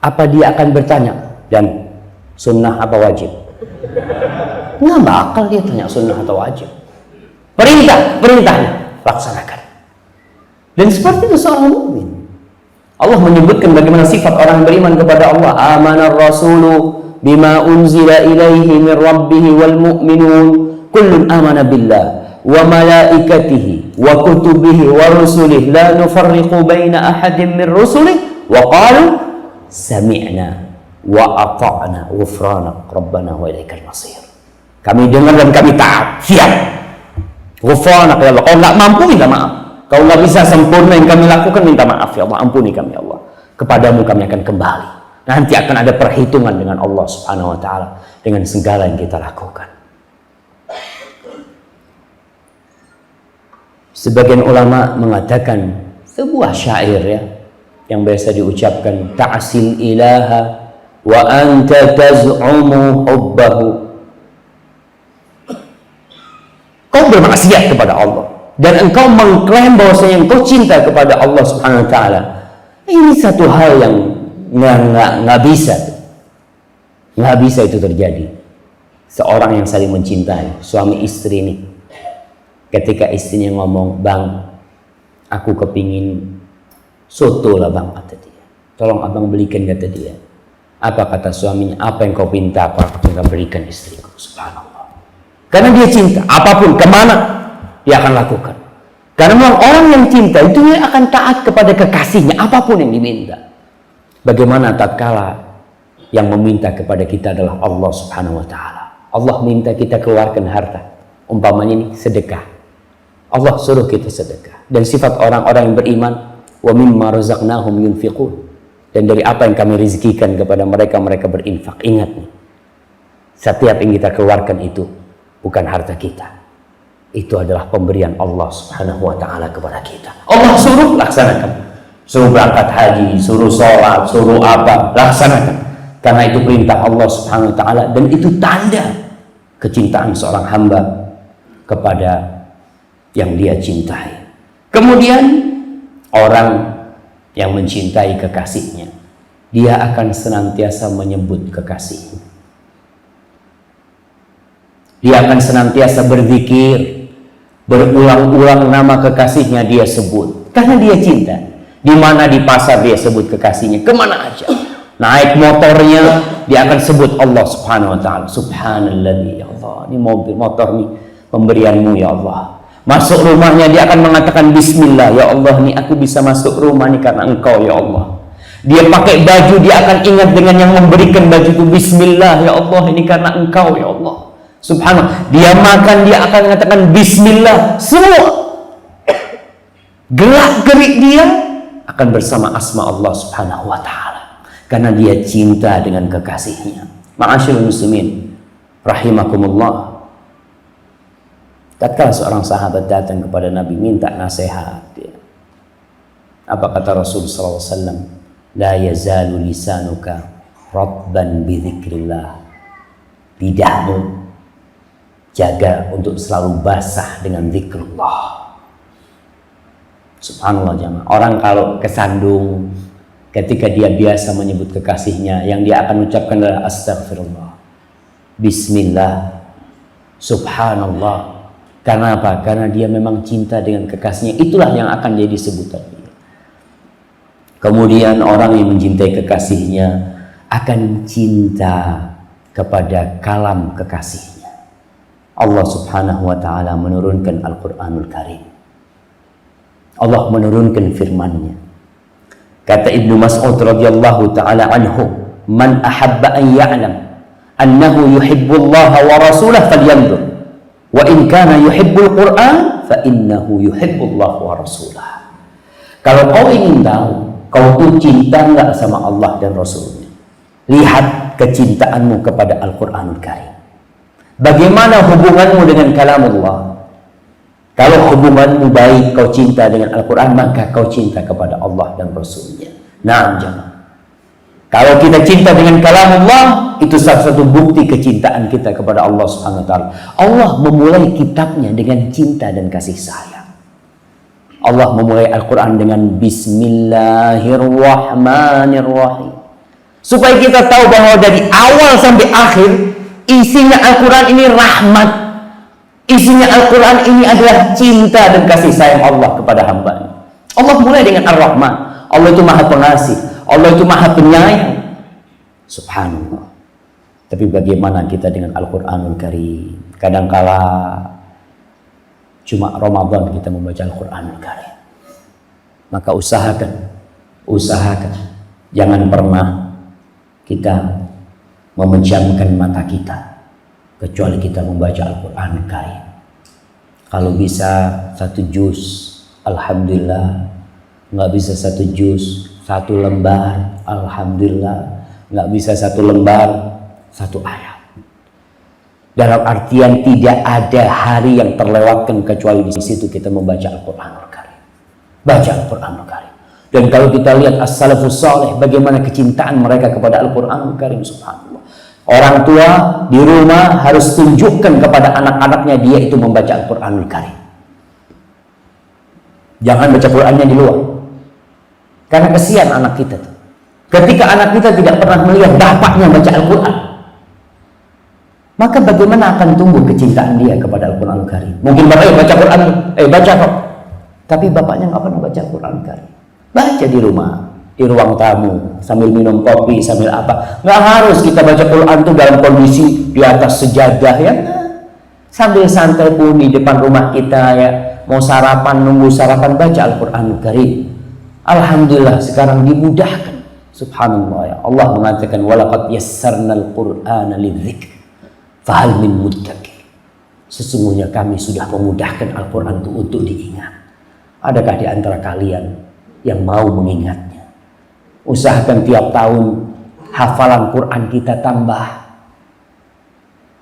Apa dia akan bertanya, dan sunnah apa wajib? Nggak bakal dia tanya sunnah atau wajib. Perintahnya laksanakan. Dan seperti itu seorang mukmin. Allah menyebutkan bagaimana sifat orang beriman kepada Allah. Amanar rasulu bima unzila ilaihi min rabbih wal mu'minun kullun amana billah wa malaikatihi wa kutubihi wa rusulihi la nufarriqu baina ahadin min rusulihi wa qalu sami'na wa ata'na ghufranak rabbana wa ilaikal masir. Kami dengar dan kami taat. Siap. Ghufranak ya Allah. Kalau nggak mampu minta maaf. Kalau nggak bisa sempurna yang kami lakukan, minta maaf ya Allah. Ampuni kami ya Allah. Kepadamu kami akan kembali. Nanti akan ada perhitungan dengan Allah Subhanahu wa taala dengan segala yang kita lakukan. Sebagian ulama mengatakan sebuah syair ya yang biasa diucapkan, ta'sil ilaha wa anta taz'umu hubbahu. Kau bermaksiat kepada Allah dan engkau mengklaim bahwasanya engkau cinta kepada Allah Subhanahu wa taala. Ini satu hal yang nggak bisa itu terjadi. Seorang yang saling mencintai, suami istri ini, ketika istrinya ngomong, bang, aku kepingin soto lah bang, kata dia, tolong abang belikan, kata dia. Apa kata suaminya? Apa yang kau pinta, apa aku akan berikan istriku. Subhanallah. Karena dia cinta, apapun, kemana dia akan lakukan. Karena memang orang yang cinta itu dia akan taat kepada kekasihnya, apapun yang diminta. Bagaimana tatkala yang meminta kepada kita adalah Allah Subhanahu wa taala. Allah minta kita keluarkan harta, umpamanya ini sedekah. Allah suruh kita sedekah. Dan sifat orang-orang yang beriman, wa mimma razaqnahum yunfiqun. Dan dari apa yang kami rezekikan kepada mereka, mereka berinfak. Ingat nih, setiap yang kita keluarkan itu bukan harta kita. Itu adalah pemberian Allah Subhanahu wa taala kepada kita. Allah suruh, laksanakan. Suruh berangkat haji, suruh sholat, suruh apa, laksanakan. Karena itu perintah Allah Subhanahu wa taala dan itu tanda kecintaan seorang hamba kepada yang dia cintai. Kemudian orang yang mencintai kekasihnya, dia akan senantiasa menyebut kekasihnya. Dia akan senantiasa berzikir, berulang-ulang nama kekasihnya dia sebut. Karena dia cinta. Di mana di pasar dia sebut kekasihnya, kemana aja. Naik motornya, dia akan sebut Allah Subhanahu wa taala. Subhanallah, ya Allah, ini motor nih pemberianmu ya Allah. Masuk rumahnya dia akan mengatakan bismillah, ya Allah, nih aku bisa masuk rumah nih karena engkau ya Allah. Dia pakai baju, dia akan ingat dengan yang memberikan baju itu, bismillah ya Allah, ini karena engkau ya Allah. Subhanallah. Dia makan, dia akan mengatakan bismillah. Semua gerak-gerik dia akan bersama asma Allah Subhanahu wa taala. Karena dia cinta dengan kekasihnya. Ma'asyiral muslimin rahimakumullah. Tatkala seorang sahabat datang kepada Nabi minta nasihat, apa kata Rasul sallallahu alaihi wasallam? La yazalu lisanuka ratban bi dzikrillah. Lidahmu jaga untuk selalu basah dengan zikrullah. Subhanallah jamaah. Orang kalau kesandung ketika dia biasa menyebut kekasihnya, yang dia akan ucapkan adalah astagfirullah, bismillah, subhanallah. Karena apa? Karena dia memang cinta dengan kekasihnya. Itulah yang akan jadi sebutan dia. Kemudian orang yang mencintai kekasihnya akan cinta kepada kalam kekasihnya. Allah subhanahu wa ta'ala menurunkan Al-Quranul Karim. Allah menurunkan firman-Nya. Kata Ibnu Mas'ud radhiyallahu ta'ala anhu, "Man ahabba an ya'lam annahu yuhibbullaha wa rasulahu falyanzur, wa in kana yuhibbul Qur'an fa innahu yuhibbullaha wa rasulahu." Kalau kau ingin tahu kau tuh cinta enggak sama Allah dan Rasulnya, lihat kecintaanmu kepada Al-Quranul Karim. Bagaimana hubunganmu dengan kalamullah? Kalau hubunganmu baik, kau cinta dengan Al-Quran, maka kau cinta kepada Allah dan Rasulnya. Nah, jemaah, kalau kita cinta dengan kalamullah, itu salah satu bukti kecintaan kita kepada Allah Subhanahu wa ta'ala. Allah memulai kitabnya dengan cinta dan kasih sayang. Allah memulai Al-Quran dengan Bismillahirrahmanirrahim, supaya kita tahu bahwa dari awal sampai akhir isinya Al-Quran ini rahmat. Isinya Al-Quran ini adalah cinta dan kasih sayang Allah kepada hamba-Nya. Allah mulai dengan Ar-Rahman. Allah itu maha pengasih, Allah itu maha penyayang. Subhanallah. Tapi bagaimana kita dengan Al-Quranul Karim? Kadangkala cuma Ramadan kita membaca Al-Quranul Karim. Maka usahakan jangan pernah kita memejamkan mata kita kecuali kita membaca Al-Quranul Karim. Kalau bisa 1 juz, alhamdulillah. Nggak bisa 1 juz, 1 lembar, alhamdulillah. Nggak bisa 1 lembar, 1 ayat. Dalam artian tidak ada hari yang terlewatkan kecuali di situ kita membaca Al-Quranul Karim. Baca Al-Quranul Karim. Dan kalau kita lihat as-salafus salih, bagaimana kecintaan mereka kepada Al-Quranul Karim, subhanallah. Orang tua di rumah harus tunjukkan kepada anak-anaknya dia itu membaca Al-Quranul Karim. Jangan baca Qurannya di luar. Karena kesian anak kita tuh. Ketika anak kita tidak pernah melihat bapaknya baca Al-Quran, maka bagaimana akan tumbuh kecintaan dia kepada Al-Quranul Karim? Mungkin bapaknya baca Quran, baca kok. Tapi bapaknya nggak pernah baca Al-Quranul Karim. Baca di rumah, di ruang tamu, sambil minum kopi, sambil apa. Nggak harus kita baca Quran tuh dalam kondisi di atas sejadah ya. Sambil santai pun di depan rumah kita ya, mau sarapan, nunggu sarapan, baca Al-Quranul Karim. Alhamdulillah sekarang dimudahkan. Subhanallah ya. Allah mengatakan walaqad yassarnal Qur'ana lidzikr fahal min muddakir. Sesungguhnya kami sudah memudahkan Al-Quran itu untuk diingat. Adakah di antara kalian yang mau mengingatnya? Usahakan tiap tahun hafalan Quran kita tambah.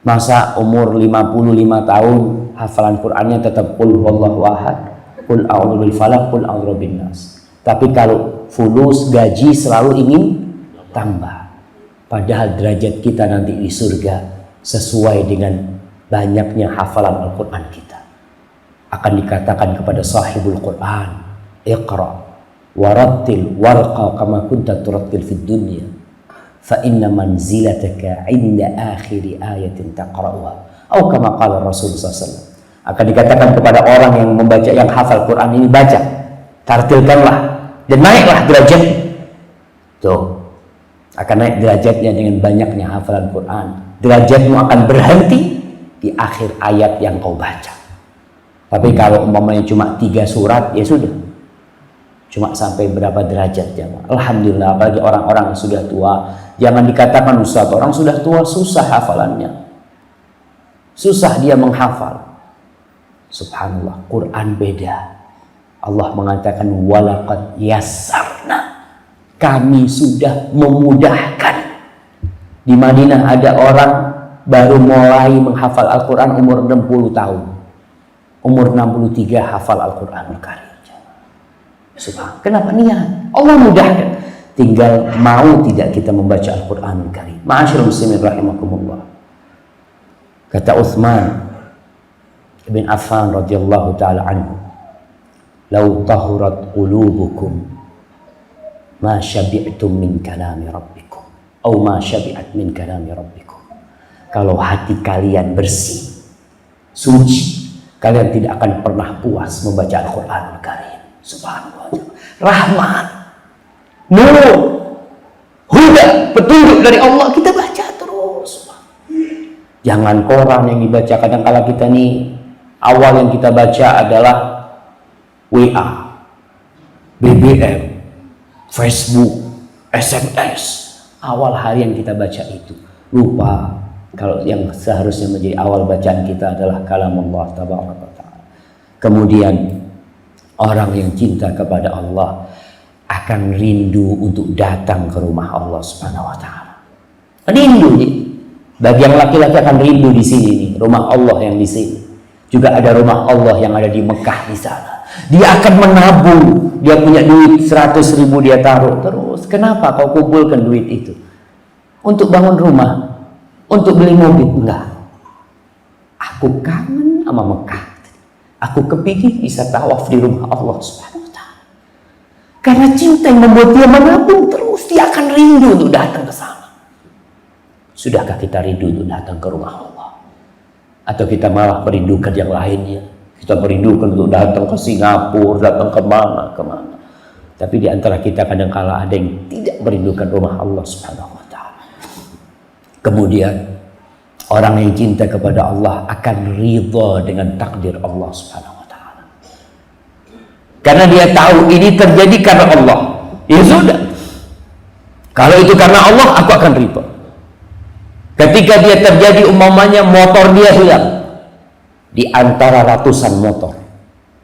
Masa umur 55 tahun hafalan Qurannya tetap qul huwallahu ahad, qul a'udzu bil falaq, qul a'udzu bin nas. Tapi kalau fulus gaji selalu ingin tambah. Padahal derajat kita nanti di surga sesuai dengan banyaknya hafalan Al-Quran kita. Akan dikatakan kepada sahibul Quran, iqra warattil warqa kama kunta turattil fid dunya fa inna manzilataka 'inda akhiri ayatin taqra'uha atau kama qala Rasulullah SAW. Akan dikatakan kepada orang yang membaca, yang hafal Quran ini, baca, tartilkanlah dan naiklah derajatnya. Tuh, akan naik derajatnya dengan banyaknya hafalan Quran. Derajatmu akan berhenti di akhir ayat yang kau baca. Tapi kalau umpamanya cuma 3 surat, ya sudah. Cuma sampai berapa derajat ya. Alhamdulillah, apalagi orang-orang yang sudah tua. Jangan dikatakan Ustaz, orang sudah tua susah hafalannya. Susah dia menghafal. Subhanallah, Quran beda. Allah mengatakan walaqad yassarna. Kami sudah memudahkan. Di Madinah ada orang baru mulai menghafal Al-Quran umur 60 tahun. Umur 63 hafal Al-Quranul Karim. Subhanallah. Kenapa niat? Allah mudahkan. Tinggal mau tidak kita membaca Al-Quranul Karim. Ma'asyiral muslimin rahimakumullah. Kata Utsman bin Affan radhiyallahu taala anhu, "Lau tahurat qulubukum ma syabi'tum min kalami rabbikum, atau ma syabi'at min kalami rabbikum." Kalau hati kalian bersih, suci, kalian tidak akan pernah puas membaca Al-Quranul Karim. Subhanallah. Rahmat, nur, huda, tidak petunjuk dari Allah, kita baca terus. Jangan koran yang dibaca. Kadang-kala kita nih, awal yang kita baca adalah WA, BBM, Facebook, SMS. Awal hari yang kita baca itu. Lupa kalau yang seharusnya menjadi awal bacaan kita adalah kalam Allah tabaraka ta'ala. Kemudian orang yang cinta kepada Allah akan rindu untuk datang ke rumah Allah Subhanahu wa taala. Rindu nih. Bagi yang laki-laki akan rindu di sini nih, rumah Allah yang di sini. Juga ada rumah Allah yang ada di Mekah di sana. Dia akan menabung, dia punya duit 100.000 dia taruh terus. Kenapa kau kumpulkan duit itu? Untuk bangun rumah, untuk beli mobil? Enggak. Aku kangen sama Mekah. Aku kepingin bisa tawaf di rumah Allah Subhanahu wa ta'ala. Karena cinta yang membuat dia menabung terus, dia akan rindu untuk datang ke sana. Sudahkah kita rindu untuk datang ke rumah Allah? Atau kita malah merindukan yang lainnya? Kita merindukan untuk datang ke Singapura, datang kemana. Tapi di antara kita kadang-kala ada yang tidak merindukan rumah Allah Subhanahu wa ta'ala. Kemudian orang yang cinta kepada Allah akan ridha dengan takdir Allah Subhanahu wa ta'ala. Karena dia tahu ini terjadi karena Allah. Ya sudah. Kalau itu karena Allah, aku akan ridha. Ketika dia terjadi, umpamanya motor dia hilang di antara ratusan motor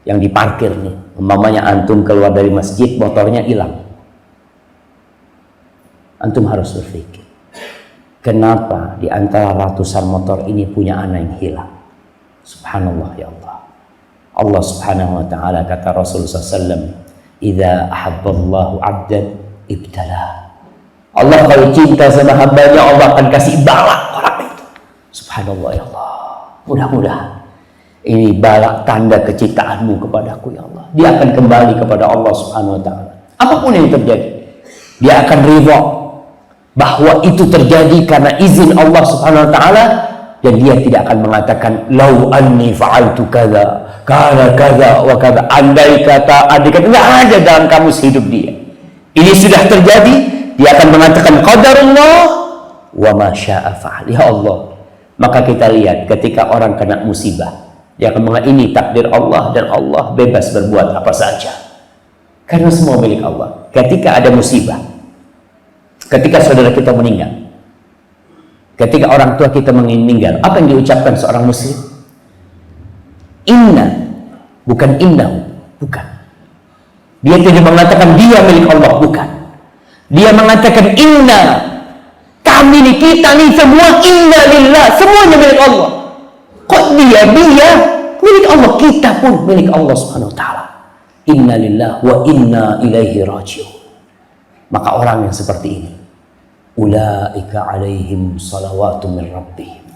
yang diparkir nih, umpamanya antum keluar dari masjid, motornya hilang. Antum harus berpikir, kenapa di antara ratusan motor ini punya anak yang hilang? Subhanallah ya Allah. Allah Subhanahu wa ta'ala kata Rasulullah SAW, "Idza ahabballahu 'abdan ibtalah." Allah kalau cinta sama hambanya, Allah akan kasih bala orang itu. Subhanallah ya Allah. Mudah-mudahan ini bala tanda kecintaanmu kepadaku ya Allah. Dia akan kembali kepada Allah Subhanahu wa ta'ala. Apapun yang terjadi, dia akan ridha bahwa itu terjadi karena izin Allah Subhanahu wa ta'ala, dan dia tidak akan mengatakan lau anni fa'altu kadza kana kadza wa kadza. Andai kata enggak ada dalam kamus hidup dia. Ini sudah terjadi. Dia akan mengatakan qadarullah wa ma syaa fa'al. Ya Allah. Maka kita lihat ketika orang kena musibah, dia akan mengatakan ini takdir Allah dan Allah bebas berbuat apa saja. Karena semua milik Allah. Ketika ada musibah, ketika saudara kita meninggal, ketika orang tua kita meninggal, apa yang diucapkan seorang muslim? Inna, bukan innahu, bukan. Dia tidak mengatakan dia milik Allah, bukan. Dia mengatakan inna, kami nih, kita nih semua inna lillah, semuanya milik Allah. Kok dia milik Allah, kita pun milik Allah Subhanahu wa ta'ala. Inna lillah wa inna ilaihi raji'un. Maka orang yang seperti ini, ulaika alaihim salawatu min rabbihim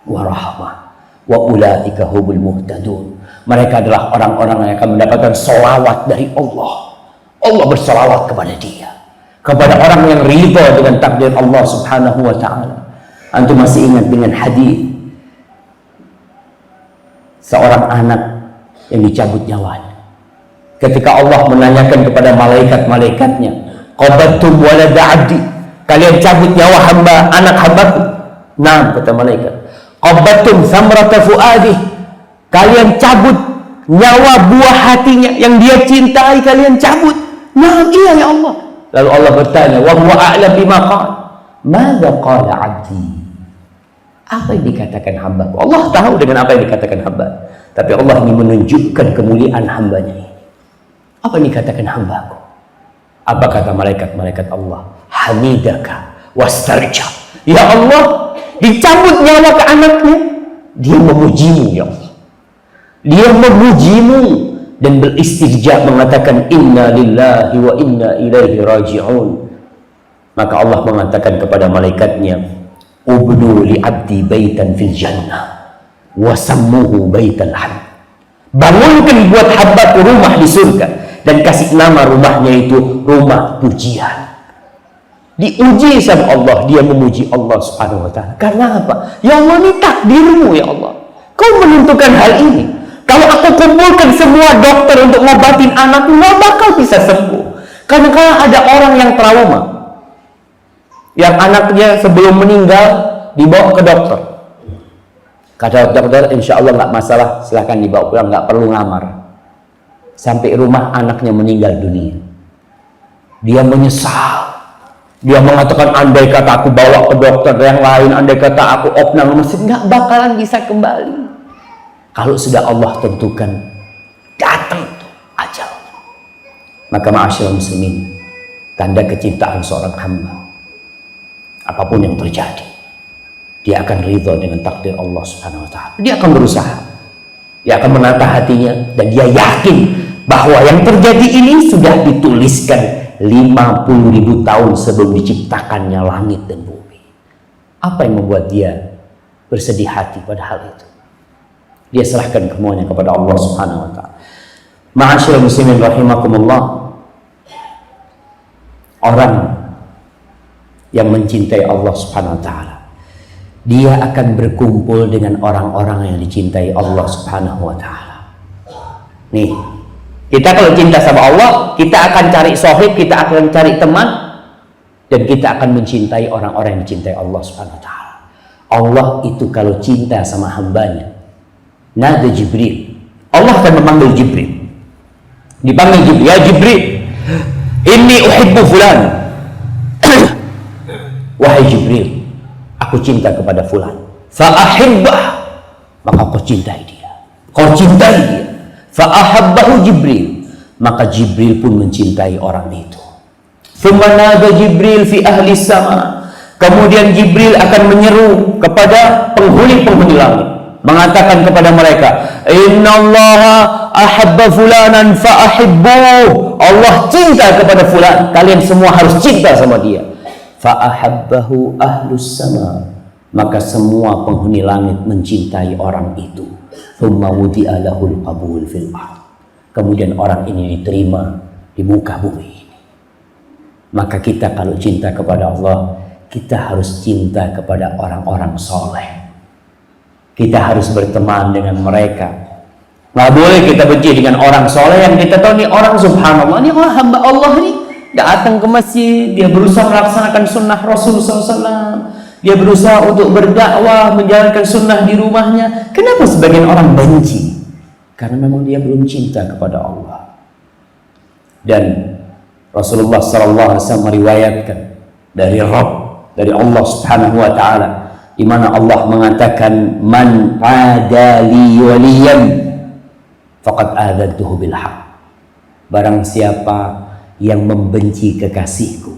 wa rahmah wa ulaika humul muhtadun. Mereka adalah orang-orang yang akan mendapatkan salawat dari Allah. Allah bersalawat kepada dia, kepada orang yang ridha dengan takdir Allah Subhanahu wa ta'ala. Antum masih ingat dengan hadis seorang anak yang dicabut nyawanya, ketika Allah menanyakan kepada malaikat-malaikatnya, qabattum walada abdi, kalian cabut nyawa hamba, anak hambaku? Naam, kata malaikat. Qabattum samrata fuadih, kalian cabut nyawa buah hatinya yang dia cintai, kalian cabut? Naam, iya ya Allah. Lalu Allah bertanya, wa huwa a'lam bima qala, madza qala 'abdi? Apa yang dikatakan hambaku? Allah tahu dengan apa yang dikatakan hamba, tapi Allah ingin menunjukkan kemuliaan hambanya ini. Apa yang dikatakan hambaku? Apa kata malaikat-malaikat Allah? Hamidaka wastarja. Ya Allah, dicabut nyawa ke anaknya, dia memujimu ya Allah. Dia memujimu dan beristirja mengatakan inna lillahi wa inna ilaihi raji'un. Maka Allah mengatakan kepada malaikatnya, ubnu li abdi baitan fil jannah wa sammuhu baital hamd. Bangunkan buat hambaku rumah di surga dan kasih nama rumahnya itu rumah pujian. Diuji sama Allah, dia memuji Allah Subhanahu wa ta'ala. Karena apa? Ya Allah, ini takdirmu ya Allah. Kau menentukan hal ini. Kalau aku kumpulkan semua dokter untuk ngobatin anakku, nggak bakal bisa sembuh. Karena ada orang yang trauma. yang anaknya sebelum meninggal dibawa ke dokter. Kata dokter, insya Allah nggak masalah, silahkan dibawa pulang, nggak perlu ngamar. Sampai rumah anaknya meninggal dunia. Dia menyesal. Dia mengatakan, andai kata aku bawa ke dokter yang lain, andai kata aku opnam masjid, nggak bakalan bisa kembali. Kalau sudah Allah tentukan, datang tuh ajal. Maka ma'asyiral muslimin, tanda kecintaan seorang hamba, apapun yang terjadi, dia akan ridha dengan takdir Allah Subhanahu wa ta'ala. Dia akan berusaha, dia akan menata hatinya, dan dia yakin bahwa yang terjadi ini sudah dituliskan 50.000 tahun sebelum diciptakannya langit dan bumi. Apa yang membuat dia bersedih hati pada hal itu? Dia serahkan semuanya kepada Allah Subhanahu wa ta'ala. Ma'asyiral muslimin rahimakumullah, orang yang mencintai Allah Subhanahu wa ta'ala, dia akan berkumpul dengan orang-orang yang dicintai Allah Subhanahu wa ta'ala. Nih, kita kalau cinta sama Allah, kita akan cari sohib, kita akan cari teman, dan kita akan mencintai orang-orang yang dicintai Allah Subhanahu wa ta'ala. Allah itu kalau cinta sama hambanya, nada Jibril, Allah akan memanggil Jibril. Dipanggil Jibril, ya Jibril, inni uhibbu fulan. Wahai Jibril, aku cinta kepada fulan. Fa'ahibbah, maka kau cintai dia. Kau cintai dia. Fa'ahabbahu Jibril, maka Jibril pun mencintai orang itu. Thumma nada Jibril fi ahli sama. Kemudian Jibril akan menyeru kepada penghuni-penghuni langit, mengatakan kepada mereka, innallaha ahabba fulanan fa'ahibbuh. Allah cinta kepada fulan, kalian semua harus cinta sama dia. Fa'ahabbahu ahlus sama, maka semua penghuni langit mencintai orang itu. Thumma wudi'a lahul qabul fil ard. Kemudian orang ini diterima di muka bumi ini. Maka kita kalau cinta kepada Allah, kita harus cinta kepada orang-orang soleh. Kita harus berteman dengan mereka. Nggak boleh kita benci dengan orang soleh yang kita tahu nih orang subhanallah, ini orang hamba Allah nih, datang ke masjid, dia berusaha melaksanakan sunnah Rasul SAW. Dia berusaha untuk berdakwah, menjalankan sunnah di rumahnya. Kenapa sebagian orang benci? Karena memang dia belum cinta kepada Allah. Dan Rasulullah SAW meriwayatkan dari Allah Subhanahu wa ta'ala, di mana Allah mengatakan, man adali waliyan faqad adzantuhu bil haqq. Barang siapa yang membenci kekasihku,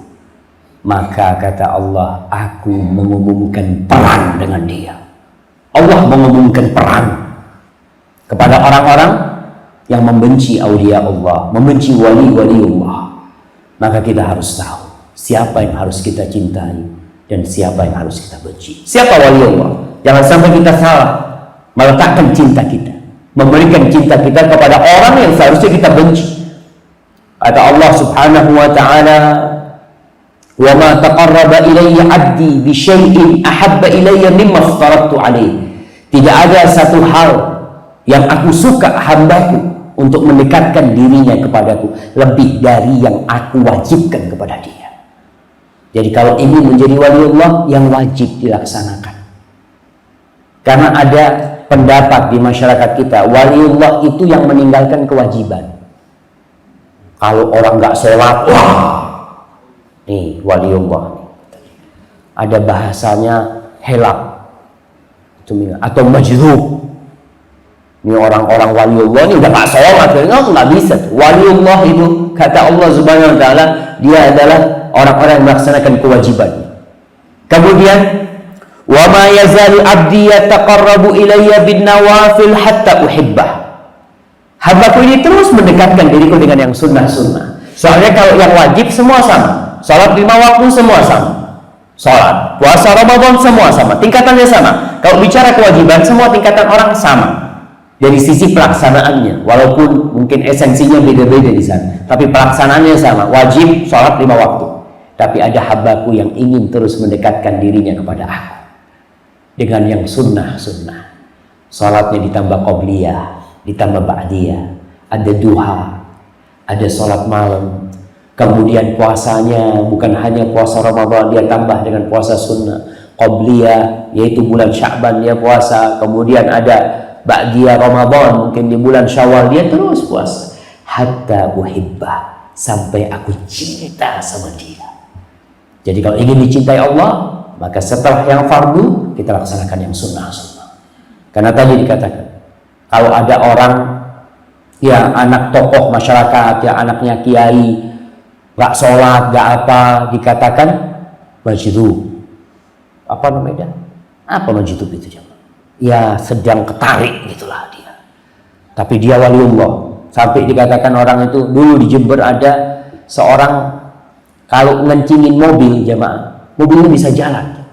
maka kata Allah, aku mengumumkan perang dengan dia. Allah mengumumkan perang kepada orang-orang yang membenci aulia Allah, membenci wali-wali Allah. Maka kita harus tahu siapa yang harus kita cintai dan siapa yang harus kita benci. Siapa wali Allah? Jangan sampai kita salah meletakkan cinta kita, memberikan cinta kita kepada orang yang seharusnya kita benci. Kata Allah Subhanahu wa ta'ala, wa ma taqarraba ilayya 'abdi bi syai'in ahabba ilayya mimma aftaradtu alaihi. Tidak ada satu hal yang aku suka hambaku untuk mendekatkan dirinya kepadaku lebih dari yang aku wajibkan kepada dia. Jadi kalau ingin menjadi waliullah, yang wajib dilaksanakan. Karena ada pendapat di masyarakat kita, waliullah itu yang meninggalkan kewajiban. Kalau orang nggak sholat, wah, nih waliullah. Ada bahasanya helak atau majzub. Ini orang-orang waliullah ini udah nggak sholat, nggak bisa. Waliullah itu kata Allah Subhanahu wa ta'ala, dia adalah orang-orang yang melaksanakan kewajiban. Kemudian, wa ma yazalu 'abdi yataqarrabu ilayya bin nawafil hatta uhibbah. Hambaku ini terus mendekatkan diriku dengan yang sunnah-sunnah. Soalnya kalau yang wajib semua sama, sholat 5 waktu semua sama, sholat, puasa Ramadan semua sama, tingkatannya sama. Kalau bicara kewajiban, semua tingkatan orang sama dari sisi pelaksanaannya, walaupun mungkin esensinya beda-beda di sana, tapi pelaksanaannya sama. Wajib sholat 5 waktu, tapi ada hambaku yang ingin terus mendekatkan dirinya kepada aku dengan yang sunnah-sunnah. Sholatnya ditambah qobliyah, ditambah ba'diyah, ada duha, ada sholat malam, Kemudian puasanya bukan hanya puasa Ramadan, dia tambah dengan puasa sunnah qabliyah, yaitu bulan Sya'ban dia puasa. Kemudian ada ba'diyah Ramadan, mungkin di bulan Syawal dia terus puasa. Hatta uhibbah, sampai aku cinta sama dia. Jadi kalau ingin dicintai Allah, maka setelah yang fardu kita laksanakan yang sunnah-sunnah. Karena tadi dikatakan, kalau ada orang yang anak tokoh masyarakat, yang anaknya kiai, gak sholat, gak apa, dikatakan majdzub. Apa namanya? Apa majdzub itu? Ya sedang ketarik gitulah dia. Tapi dia waliullah. Sampai dikatakan orang itu, dulu di Jember ada seorang kalau ngencingin mobil jemaah, mobilnya bisa jalan.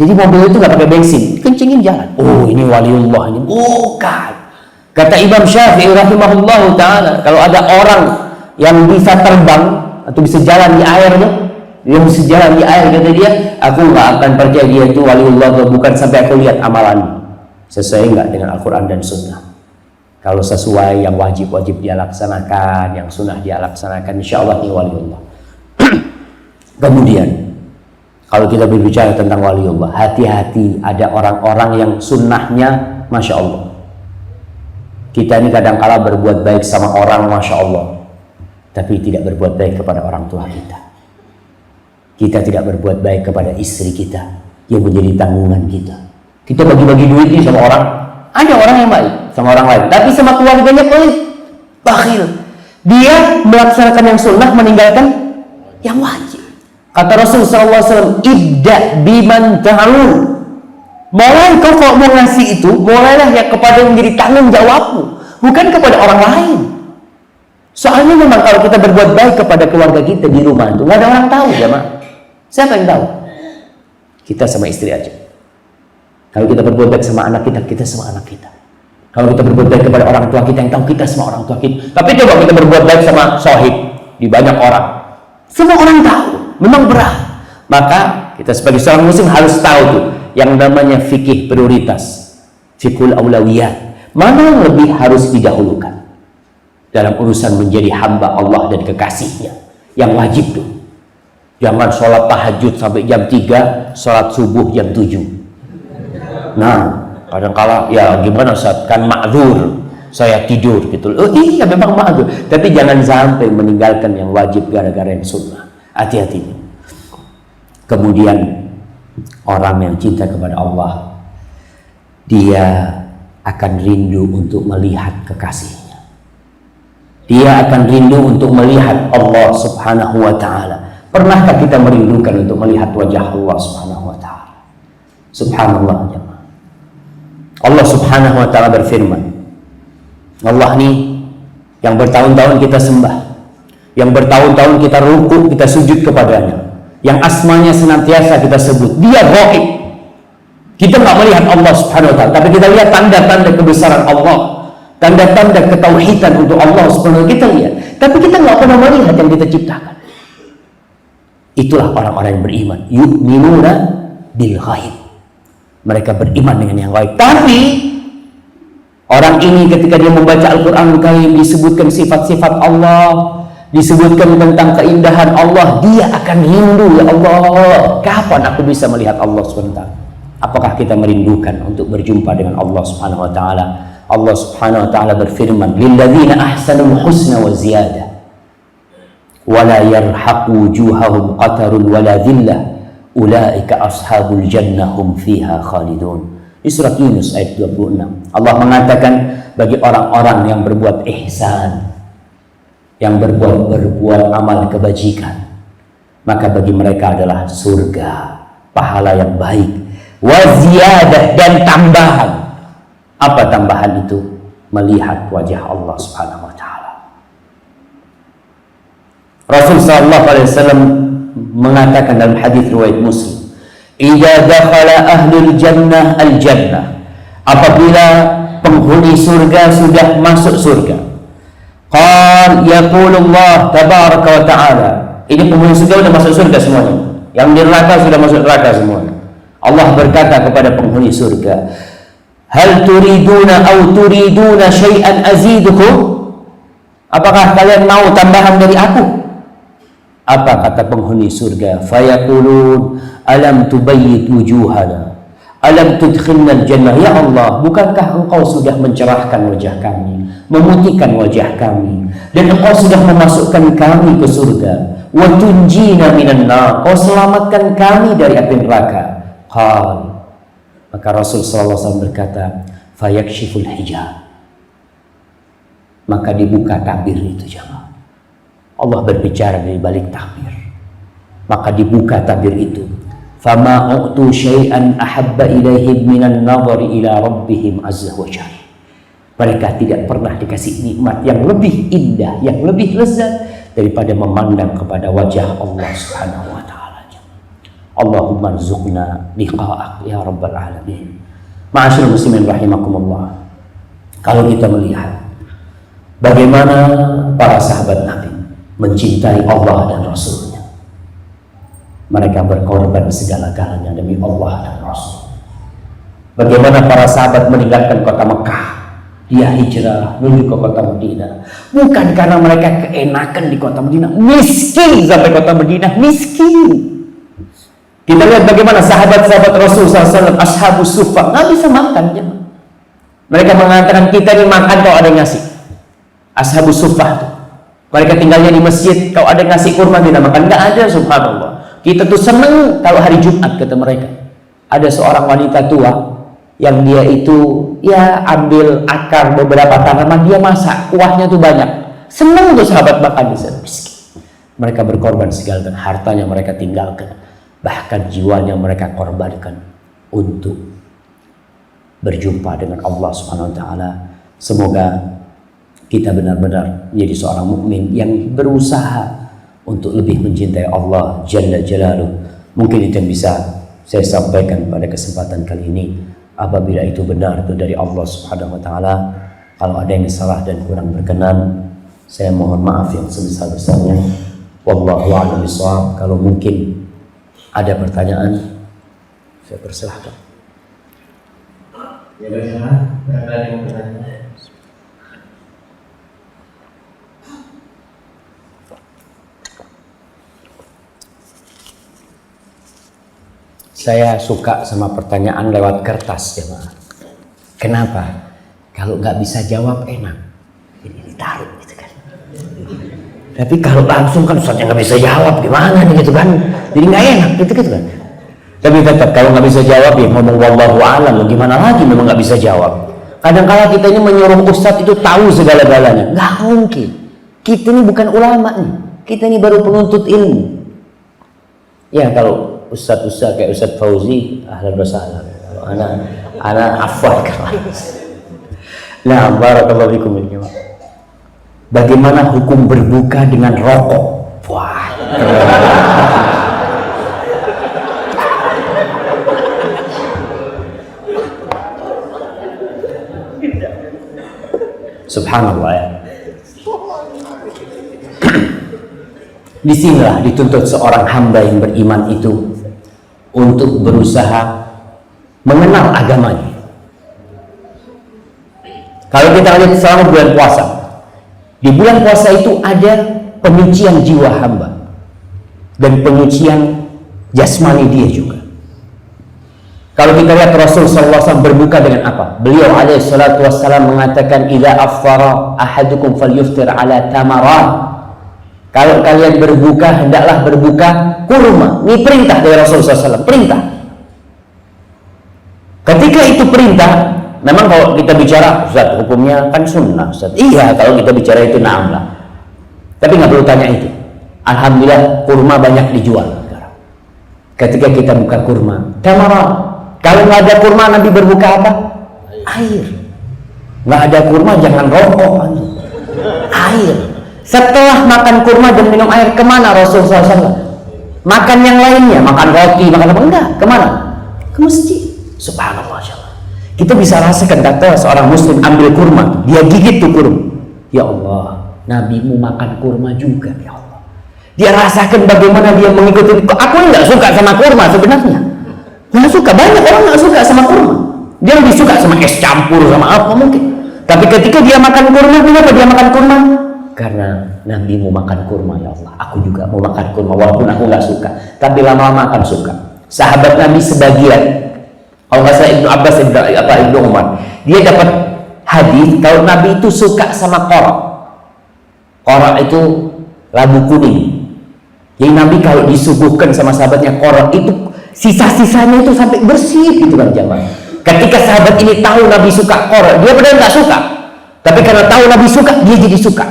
Jadi mobil itu gak pakai bensin, kencingin jalan. Oh ini waliullah ini. Bukan. Kata Imam Syafi'i rahimahullah ta'ala, kalau ada orang yang bisa terbang atau bisa jalan di air, dia bisa jalan di air, kata dia, aku nggak akan percaya dia itu waliullah bukan sampai aku lihat amalan sesuai nggak dengan Al-Quran dan Sunnah. Kalau sesuai, yang wajib dia laksanakan, yang sunnah dia laksanakan, insya Allah ini waliullah. Kemudian kalau kita berbicara tentang waliullah, hati-hati, ada orang-orang yang sunnahnya masya Allah. Kita ini kadang-kala berbuat baik sama orang masya Allah, tapi tidak berbuat baik kepada orang tua kita. Kita tidak berbuat baik kepada istri kita yang menjadi tanggungan kita. Kita bagi-bagi duit ini sama orang. Ada orang yang baik sama orang lain, tapi sama keluarganya bakhil. Dia melaksanakan yang sunnah, meninggalkan yang wajib. Kata Rasulullah SAW, ibda biman ta'ul. Mulai kau kalau mau ngasih itu, mulailah ya kepada yang menjadi tanggung jawabmu, bukan kepada orang lain. Soalnya memang kalau kita berbuat baik kepada keluarga kita di rumah itu, nggak ada orang tahu ya mak. Siapa yang tahu? Kita sama istri aja. Kalau kita berbuat baik sama anak kita, kita sama anak kita. Kalau kita berbuat baik kepada orang tua kita, yang tahu kita sama orang tua kita. Tapi coba kita berbuat baik sama sohib di banyak orang, semua orang tahu, memang berat. Maka kita sebagai seorang muslim harus tahu tuh yang namanya fikih prioritas, fikul aulawiyat. Mana yang lebih harus didahulukan dalam urusan menjadi hamba Allah dan kekasihnya yang wajib tuh. Jangan sholat tahajud sampai jam 3, sholat subuh jam 7. Nah, kadang-kala ya gimana Ustaz, kan ma'dzur, saya tidur gitu. Oh iya memang ma'dzur, tapi jangan sampai meninggalkan yang wajib gara-gara yang sunnah. Hati-hati. Kemudian orang yang cinta kepada Allah, dia akan rindu untuk melihat kekasihnya. Dia akan rindu untuk melihat Allah Subhanahu wa ta'ala. Pernahkah kita merindukan untuk melihat wajah Allah Subhanahu wa ta'ala? Subhanallah jemaah. Allah Subhanahu wa ta'ala berfirman, Allah nih yang bertahun-tahun kita sembah, yang bertahun-tahun kita ruku, kita sujud kepadanya, yang asmanya senantiasa kita sebut, dia ghaib. Kita nggak melihat Allah Subhanahu wa ta'ala, tapi kita lihat tanda-tanda kebesaran Allah, tanda-tanda ketauhidan untuk Allah Subhanahu wa ta'ala kita lihat, tapi kita nggak pernah melihat yang kita ciptakan. Itulah orang-orang yang beriman, yu'minuna bil ghaib. Mereka beriman dengan yang gaib. Tapi orang ini ketika dia membaca Al-Quran Karim, disebutkan sifat-sifat Allah, disebutkan tentang keindahan Allah, dia akan rindu, ya Allah, kapan aku bisa melihat Allah SWT? Apakah kita merindukan untuk berjumpa dengan Allah Subhanahu wa ta'ala? Allah Subhanahu wa ta'ala berfirman, lilladzina ahsanul husna wa ziyadah wa la yarhaqu wujuhahum qatarun wa la dhillah ulaika ashabul jannah hum fiha khalidun. Di surat Yunus ayat 26, Allah mengatakan bagi orang-orang yang berbuat ihsan, yang berbuat amal kebajikan, maka bagi mereka adalah surga, pahala yang baik, wa ziyadah, dan tambahan. Apa tambahan itu? Melihat wajah Allah Subhanahu wa ta'ala. Rasul sallallahu alaihi wasallam mengatakan dalam hadis riwayat Muslim, "Idza dakhala ahlul jannah al-jannah." Apabila penghuni surga sudah masuk surga. Qal yaqulullah tabaraka wa ta'ala. Ini penghuni surga sudah masuk surga semuanya. Yang di neraka sudah masuk neraka semuanya. Allah berkata kepada penghuni surga, "Hal turiduna aw turiduna syai'an azidukum?" Apakah kalian mau tambahan dari aku? Apa kata penghuni surga? Fayaqulun alam tubayyit wujuhana, alam tudkhilna al-jannah. Ya Allah, bukankah engkau sudah mencerahkan wajah kami, memutihkan wajah kami, dan engkau sudah memasukkan kami ke surga. Wa tunjina minan nar, kau selamatkan kami dari api neraka. Qal, maka Rasul sallallahu alaihi wasallam berkata, fayakshiful hijab, maka dibuka tabir itu jemaah. Allah berbicara dari balik tabir, maka dibuka tabir itu. Fama u'tu syai'an ahabba ilaihim minan nadhari ila rabbihim azza wa jalla. Mereka tidak pernah dikasih nikmat yang lebih indah, yang lebih lezat daripada memandang kepada wajah Allah Subhanahu wa taala. Allahumma rzuqna liqa'ak ya rabbal alamin. Ma'asyiral muslimin rahimakumullah. Kalau kita melihat bagaimana para sahabat Nabi mencintai Allah dan Rasulnya, mereka berkorban segala-galanya demi Allah dan Rasul. Bagaimana para sahabat meninggalkan kota Mekah, dia hijrah menuju ke kota Madinah, bukan karena mereka keenakan di kota Madinah, miskin sampai kota Madinah, miskin. Kita lihat bagaimana sahabat-sahabat Rasul SAW, ashabus suffah, nggak bisa makan ya. Mereka mengatakan, kita ini makan kalau ada yang ngasih. Ashabus suffah tuh, mereka tinggalnya di masjid, kalau ada yang ngasih kurma kita makan. Nggak ada, subhanallah. Kita tuh seneng kalau hari Jumat, kata mereka. Ada seorang wanita tua yang dia itu ya ambil akar beberapa tanaman, dia masak, kuahnya tuh banyak. Seneng tuh sahabat makan di sana. Mereka berkorban segala, dan hartanya mereka tinggalkan, bahkan jiwanya mereka korbankan untuk berjumpa dengan Allah Subhanahu wa taala. Semoga kita benar-benar menjadi seorang mukmin yang berusaha untuk lebih mencintai Allah Jalla Jalaluh. Mungkin itu yang bisa saya sampaikan pada kesempatan kali ini. Apabila itu benar, itu dari Allah Subhanahu wa taala. Kalau ada yang salah dan kurang berkenan, saya mohon maaf yang sebesar-besarnya. Wallahu a'lam bishawab. Kalau mungkin ada pertanyaan, saya persilahkan. Ya bagaimana? Berapa ada yang bertanya? Saya suka sama pertanyaan lewat kertas ya Pak. Kenapa? Kalau nggak bisa jawab enak, ini ditaruh gitu kan. Tapi kalau langsung kan Ustaznya nggak bisa jawab gimana nih gitu kan. Jadi nggak enak gitu kan. Tapi tetap kalau nggak bisa jawab ya ngomong wallahu a'lam, gimana lagi memang nggak bisa jawab. Kadang-kala kita ini menyuruh Ustadz itu tahu segala-galanya, nggak mungkin. Kita ini bukan ulama nih, kita ini baru penuntut ilmu. Ya kalau Ustadz kayak Ustadz Fauzi, ahlan wa sahlan. Kalau anak afwah kan. Nah, barakallahu fikum. Bagaimana hukum berbuka dengan rokok? Wah. Subhanallah ya. Disinilah dituntut seorang hamba yang beriman itu untuk berusaha mengenal agamanya. Kalau kita lihat selama bulan puasa, di bulan puasa itu ada penyucian jiwa hamba dan penyucian jasmani dia juga. Kalau kita lihat Rasul SAW berbuka dengan apa? Beliau alaihi salatu wassalam mengatakan, idza afthara ahadukum falyuftir ala tamarat. Kalau kalian berbuka, hendaklah berbuka kurma. Ini perintah dari Rasulullah SAW, perintah. Ketika itu perintah, memang kalau kita bicara, Ustaz, hukumnya kan sunnah, Ustaz. Iya, kalau kita bicara itu na'am lah. Tapi nggak perlu tanya itu. Alhamdulillah, kurma banyak dijual sekarang. Ketika kita buka kurma, tamarat. Kalau nggak ada kurma, Nabi berbuka apa? Air. Nggak ada kurma, jangan rokok. Air. Setelah makan kurma dan minum air, kemana Rasulullah SAW? Makan yang lainnya, makan roti, makan apa? Enggak, kemana? Ke masjid. Subhanallah. Kita bisa rasakan, kata seorang muslim ambil kurma, dia gigit tuh kurma. Ya Allah, Nabimu makan kurma juga, ya Allah. Dia rasakan bagaimana dia mengikuti. Aku nggak suka sama kurma sebenarnya. Nggak suka, banyak orang nggak suka sama kurma. Dia lebih suka sama es campur, sama apa mungkin. Tapi ketika dia makan kurma, kenapa dia makan kurma? karena Nabi mau makan kurma, ya Allah, aku juga mau makan kurma walaupun aku nggak suka, tapi lama-lama akan suka. Sahabat Nabi sebagian, kalau nggak salah Ibnu Abbas, Ibnu Umar, dia dapat hadis kalau Nabi itu suka sama korok. Korok itu labu kuning. Jadi Nabi kalau disuguhkan sama sahabatnya korok itu sisa-sisanya itu sampai bersih gitu kan jamaah. Ketika sahabat ini tahu Nabi suka korok, dia benar nggak suka, tapi karena tahu Nabi suka, dia jadi suka.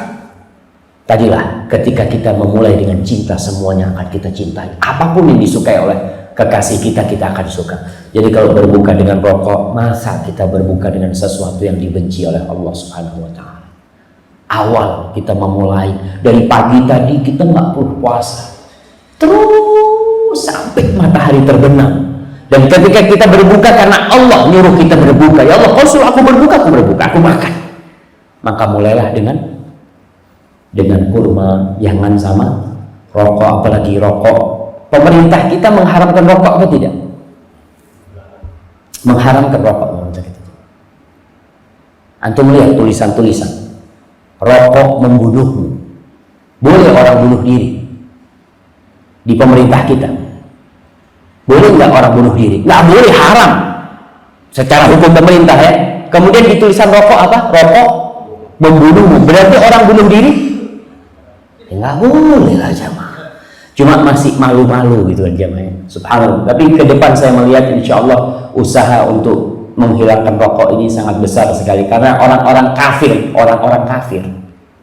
Tadilah ketika kita memulai dengan cinta, semuanya akan kita cintai. Apapun yang disukai oleh kekasih kita, kita akan suka. Jadi kalau berbuka dengan rokok, masa kita berbuka dengan sesuatu yang dibenci oleh Allah Subhanahu wa Ta'ala? Awal kita memulai dari pagi tadi kita nggak berpuasa, terus sampai matahari terbenam. Dan ketika kita berbuka karena Allah nyuruh kita berbuka, ya Allah, kau suruh aku berbuka, aku makan. Maka mulailah dengan kurma, jangan sama rokok, apalagi rokok. Pemerintah kita mengharamkan rokok apa tidak? Mengharamkan rokok. Antum lihat tulisan-tulisan, rokok membunuhmu. Boleh orang bunuh diri di pemerintah kita? Boleh nggak orang bunuh diri? Nggak boleh, haram secara hukum pemerintah ya. Kemudian di tulisan rokok apa? Rokok membunuhmu. Berarti orang bunuh diri? Ya nggak boleh lah jamaah. Cuma masih malu-malu gitu kan jamaah. Subhanallah. Tapi ke depan saya melihat insya Allah usaha untuk menghilangkan rokok ini sangat besar sekali, karena orang-orang kafir,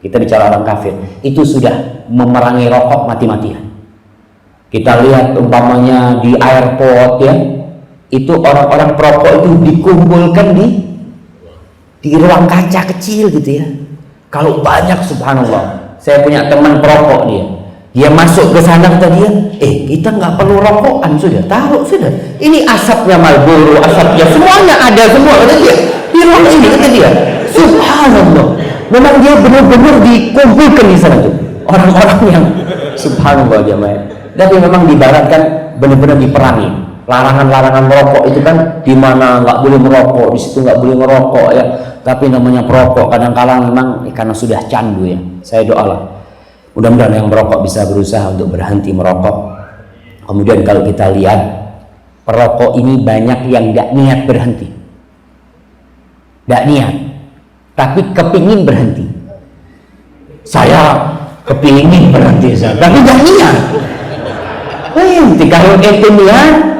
kita bicara orang kafir, itu sudah memerangi rokok mati-matian. Kita lihat umpamanya di airport ya, itu orang-orang perokok itu dikumpulkan di ruang kaca kecil gitu ya. Kalau banyak, subhanallah. Saya punya teman perokok, dia masuk ke sana, kata dia, kita nggak perlu rokokan, sudah taruh sudah. Ini asapnya Marlboro, asapnya semuanya ada semua, kata dia. Di ruang ini, kata dia. Subhanallah. Memang dia benar-benar dikumpulkan di sana tuh orang-orang yang subhanallah jamaah. Tapi memang dibaratkan benar-benar diperangi. Larangan-larangan merokok itu kan di mana nggak boleh merokok, di situ nggak boleh merokok ya. Tapi namanya perokok kadang-kala memang karena sudah candu ya. Saya doalah mudah-mudahan yang merokok bisa berusaha untuk berhenti merokok. Kemudian kalau kita lihat perokok ini banyak yang tidak niat berhenti, tidak niat, tapi kepingin berhenti. Saya kepingin berhenti, tapi tidak niat. Kalau ente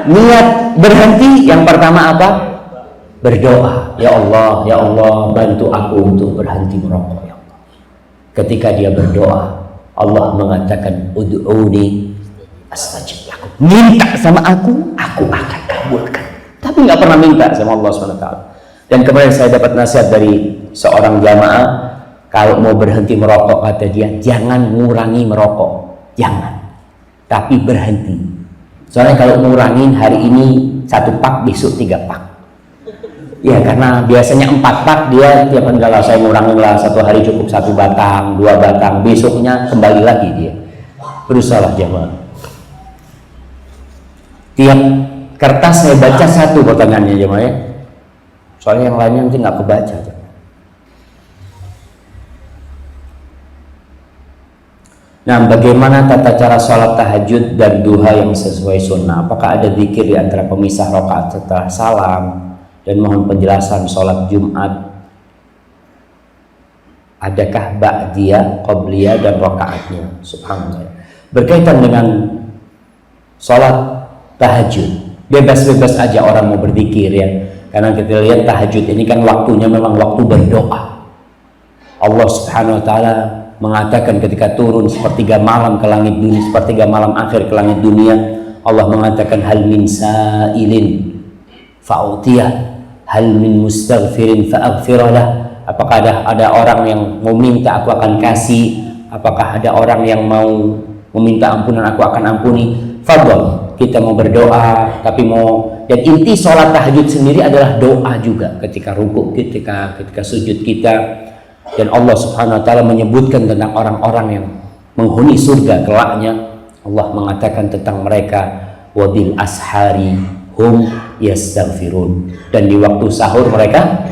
niat berhenti, yang pertama apa? Berdoa, ya Allah bantu aku untuk berhenti merokok ya Allah. Ketika dia berdoa, Allah mengatakan ud'uni astajib lakum, minta sama aku akan kabulkan. Tapi nggak pernah minta sama Allah SWT. Dan kemarin saya dapat nasihat dari seorang jamaah, kalau mau berhenti merokok, kata dia, jangan ngurangi merokok, jangan, tapi berhenti. Soalnya kalau ngurangin hari ini 1 pak, besok 3 pak. Ya karena biasanya 4 pak, dia tiap kali saya ngurangin lah, 1 hari cukup 1 batang, 2 batang, besoknya kembali lagi dia. Berusaha jamaah. Tiap kertas saya baca 1 pertanyaannya jamaah ya. Soalnya yang lainnya nanti nggak kebaca. Nah, bagaimana tata cara sholat tahajud dan duha yang sesuai sunnah? Apakah ada zikir di antara pemisah rakaat setelah salam? Dan mohon penjelasan sholat Jumat. Adakah ba'diyah, qobliyah, dan rakaatnya? Subhanallah. Berkaitan dengan sholat tahajud, bebas-bebas aja orang mau berzikir ya. Karena kita lihat tahajud ini kan waktunya memang waktu berdoa. Allah Subhanahu wa Ta'ala mengatakan ketika turun sepertiga malam ke langit dunia, sepertiga malam akhir ke langit dunia, Allah mengatakan hal min sa'ilin fa'utiyah, hal min mustaghfirin fa'aghfiralah. Apakah ada orang yang mau minta, aku akan kasih. Apakah ada orang yang mau meminta ampunan, aku akan ampuni. Fadhol, kita mau berdoa, tapi dan inti sholat tahajud sendiri adalah doa juga. Ketika rukuk, ketika sujud kita. Dan Allah Subhanahu wa Ta'ala menyebutkan tentang orang-orang yang menghuni surga kelaknya. Allah mengatakan tentang mereka, wabil ashari hum yastaghfirun, dan di waktu sahur mereka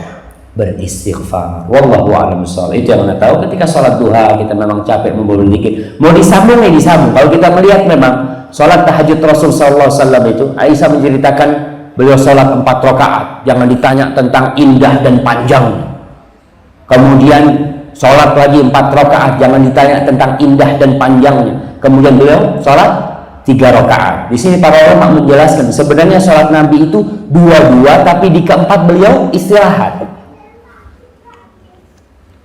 beristighfar. Wallahu a'lam bishawab. Itu yang Anda tahu. Ketika sholat duha kita memang capek mau berzikir, mau disambung ya disambung. Kalau kita melihat memang sholat tahajud Rasul sallallahu alaihi wasallam itu, Aisyah menceritakan beliau sholat 4 rakaat. Jangan ditanya tentang indah dan panjangnya. Kemudian sholat lagi 4 rakaat, jangan ditanya tentang indah dan panjangnya. Kemudian beliau sholat 3 rakaat. Di sini para ulama menjelaskan sebenarnya sholat Nabi itu 2-2, tapi di keempat beliau istirahat.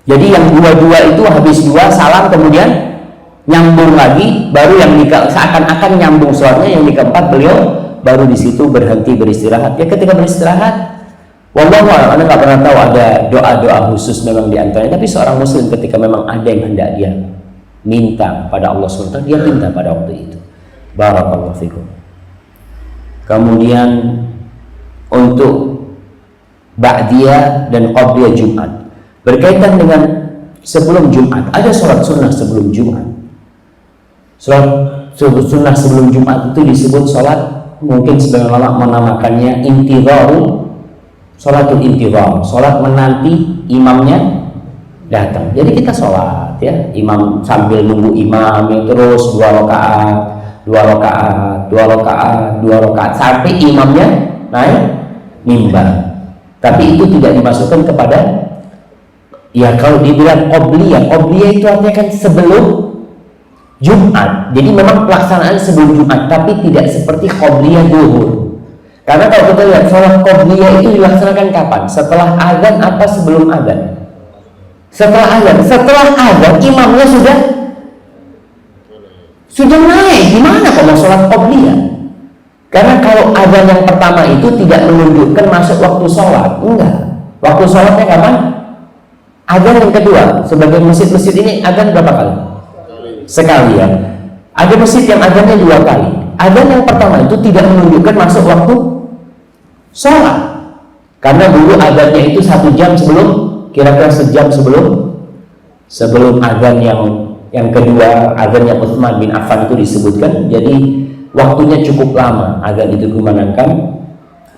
Jadi yang 2-2 itu habis 2 salam kemudian nyambung lagi, baru yang seakan-akan nyambung sholatnya, yang di keempat beliau baru di situ berhenti beristirahat. Ya ketika beristirahat, wallahu a'lam, Anda nggak pernah tahu ada doa-doa khusus memang di antaranya. Tapi seorang muslim ketika memang ada yang hendak dia minta pada Allah SWT, dia minta pada waktu itu. Barakallahu fikum. Kemudian untuk ba'diyah dan qabliyah Jumat berkaitan dengan sebelum Jumat, ada sholat sunnah sebelum Jumat. Sholat sunnah sebelum Jumat itu disebut sholat, mungkin sebagian ulama menamakannya intidharu, sholatul intidhar, sholat menanti imamnya datang. Jadi kita sholat ya, imam sambil nunggu imam ya, terus 2 rakaat, 2 rakaat, 2 rakaat, 2 rakaat sampai imamnya naik mimbar. Tapi itu tidak dimasukkan kepada, ya kalau dibilang qobliyah itu artinya kan sebelum Jumat. Jadi memang pelaksanaan sebelum Jumat, tapi tidak seperti qobliyah zuhur. Karena kalau kita lihat sholat qobliyah itu dilaksanakan kapan? Setelah azan apa sebelum azan? Setelah azan. Setelah azan imamnya sudah naik. Gimana kalau mau sholat qobliyah? Karena kalau azan yang pertama itu tidak menunjukkan masuk waktu sholat. Enggak. Waktu sholatnya kapan? Azan yang kedua. Sebagai masjid-masjid ini azan berapa kali? Sekali ya. Ada masjid yang azannya 2 kali. Azan yang pertama itu tidak menunjukkan masuk waktu sholat. Karena dulu azannya itu 1 jam sebelum, kira-kira sejam sebelum azan yang kedua, azannya Utsman bin Affan itu disebutkan. Jadi waktunya cukup lama azan itu dikumandangkan.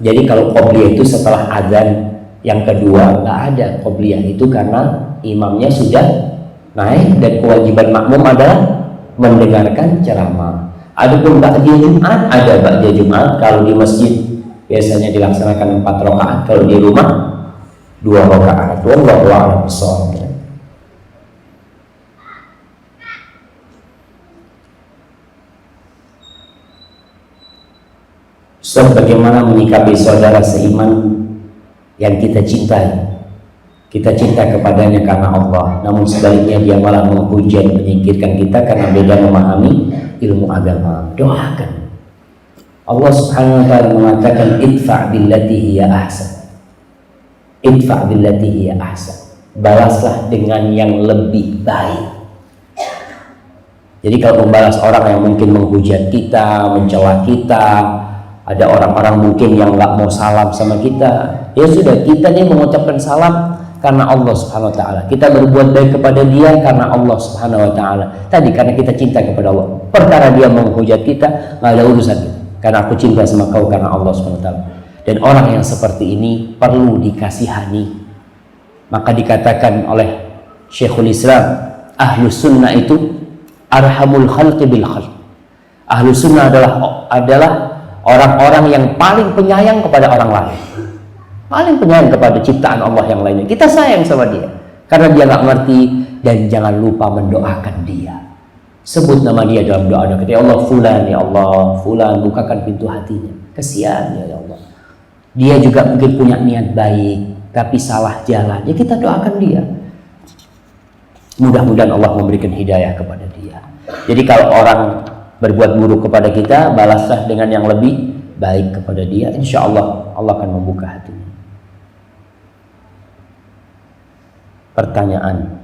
Jadi kalau qobliyah itu setelah azan yang kedua, nggak ada qobliyah itu karena imamnya sudah naik dan kewajiban makmum adalah mendengarkan ceramah. Adapun ba'diyah Jumat, ada ba'diyah Jumat kalau di masjid biasanya dilaksanakan 4 rakaat, kalau di rumah 2 rakaat. Wallahu a'lam bishawab. Ustaz, bagaimana menyikapi saudara seiman yang kita cintai? Kita cinta kepadanya karena Allah, namun sebaliknya dia malah menghujat, menyingkirkan kita karena beda memahami ilmu agama. Doakan. Allah Subhanahu wa taala mengatakan idfa' billati hiya ahsan. Idfa' billati hiya ahsan. Balaslah dengan yang lebih baik. Jadi kalau membalas orang yang mungkin menghujat kita, mencela kita, ada orang-orang mungkin yang nggak mau salam sama kita, ya sudah, kita nih mengucapkan salam karena Allah Subhanahu wa taala. Kita berbuat baik kepada dia karena Allah Subhanahu wa taala. Tadi karena kita cinta kepada Allah. Perkara dia menghujat kita, nggak ada urusan kita. Karena aku cinta sama kau karena Allah Subhanahu wa taala. Dan orang yang seperti ini perlu dikasihani. Maka dikatakan oleh Syekhul Islam, Ahlus Sunnah itu arhamul khalqi bil khalq. Ahlus Sunnah adalah orang-orang yang paling penyayang kepada orang lain, paling penyayang kepada ciptaan Allah yang lainnya. Kita sayang sama dia karena dia nggak ngerti, dan jangan lupa mendoakan dia. Sebut nama dia dalam doa-doa kita. Ya Allah fulan, ya Allah fulan, bukakan pintu hatinya. Kesian ya Allah. Dia juga mungkin punya niat baik tapi salah jalan. Ya kita doakan dia. Mudah-mudahan Allah memberikan hidayah kepada dia. Jadi kalau orang berbuat buruk kepada kita, balaslah dengan yang lebih baik kepada dia. Insya Allah Allah akan membuka hatinya. Pertanyaan,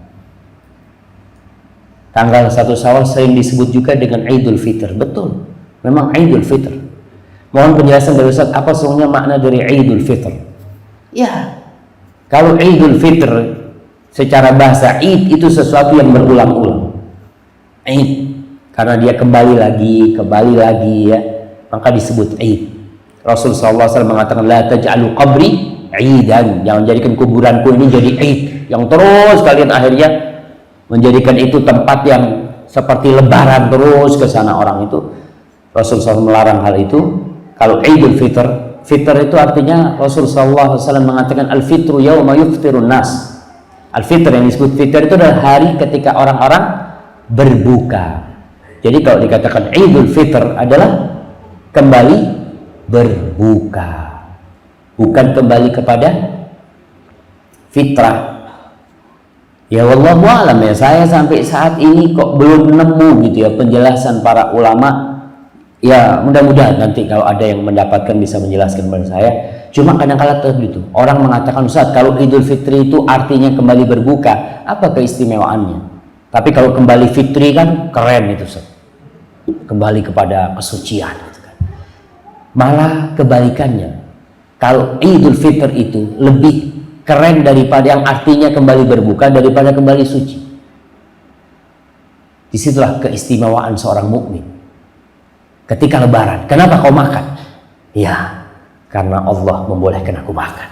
tanggal 1 Syawal sering disebut juga dengan Idul Fitr. Betul, memang Idul Fitr. Mohon penjelasan dari Ustaz, apa sesungguhnya makna dari Idul Fitr? Ya, kalau Idul Fitr secara bahasa, Id itu sesuatu yang berulang-ulang. Id karena dia kembali lagi ya, maka disebut Id. Rasul SAW mengatakan la taj'alu qabri idan, jangan jadikan kuburanku ini jadi id yang terus kalian akhirnya menjadikan itu tempat yang seperti lebaran terus ke sana orang itu. Rasulullah SAW melarang hal itu. Kalau Idul Fitr, fitr itu artinya Rasulullah SAW mengatakan al-fitru yauma yuftirun nas. Al-fitr yang disebut fitr itu adalah hari ketika orang-orang berbuka. Jadi kalau dikatakan Idul Fitr adalah kembali berbuka, bukan kembali kepada fitrah. Ya wallahu alam ya, saya sampai saat ini kok belum nemu gitu ya penjelasan para ulama. Ya mudah-mudahan nanti kalau ada yang mendapatkan bisa menjelaskan kepada saya. Cuma kadang-kala gitu orang mengatakan, Ustaz, kalau Idul Fitri itu artinya kembali berbuka, apa keistimewaannya? Tapi kalau kembali fitri kan keren itu, Ustaz, kembali kepada kesucian gitu kan. Malah kebalikannya, kalau Idul Fitr itu lebih keren daripada yang artinya kembali berbuka daripada kembali suci. Disitulah keistimewaan seorang mukmin. Ketika lebaran, kenapa kau makan? Ya, karena Allah membolehkan aku makan.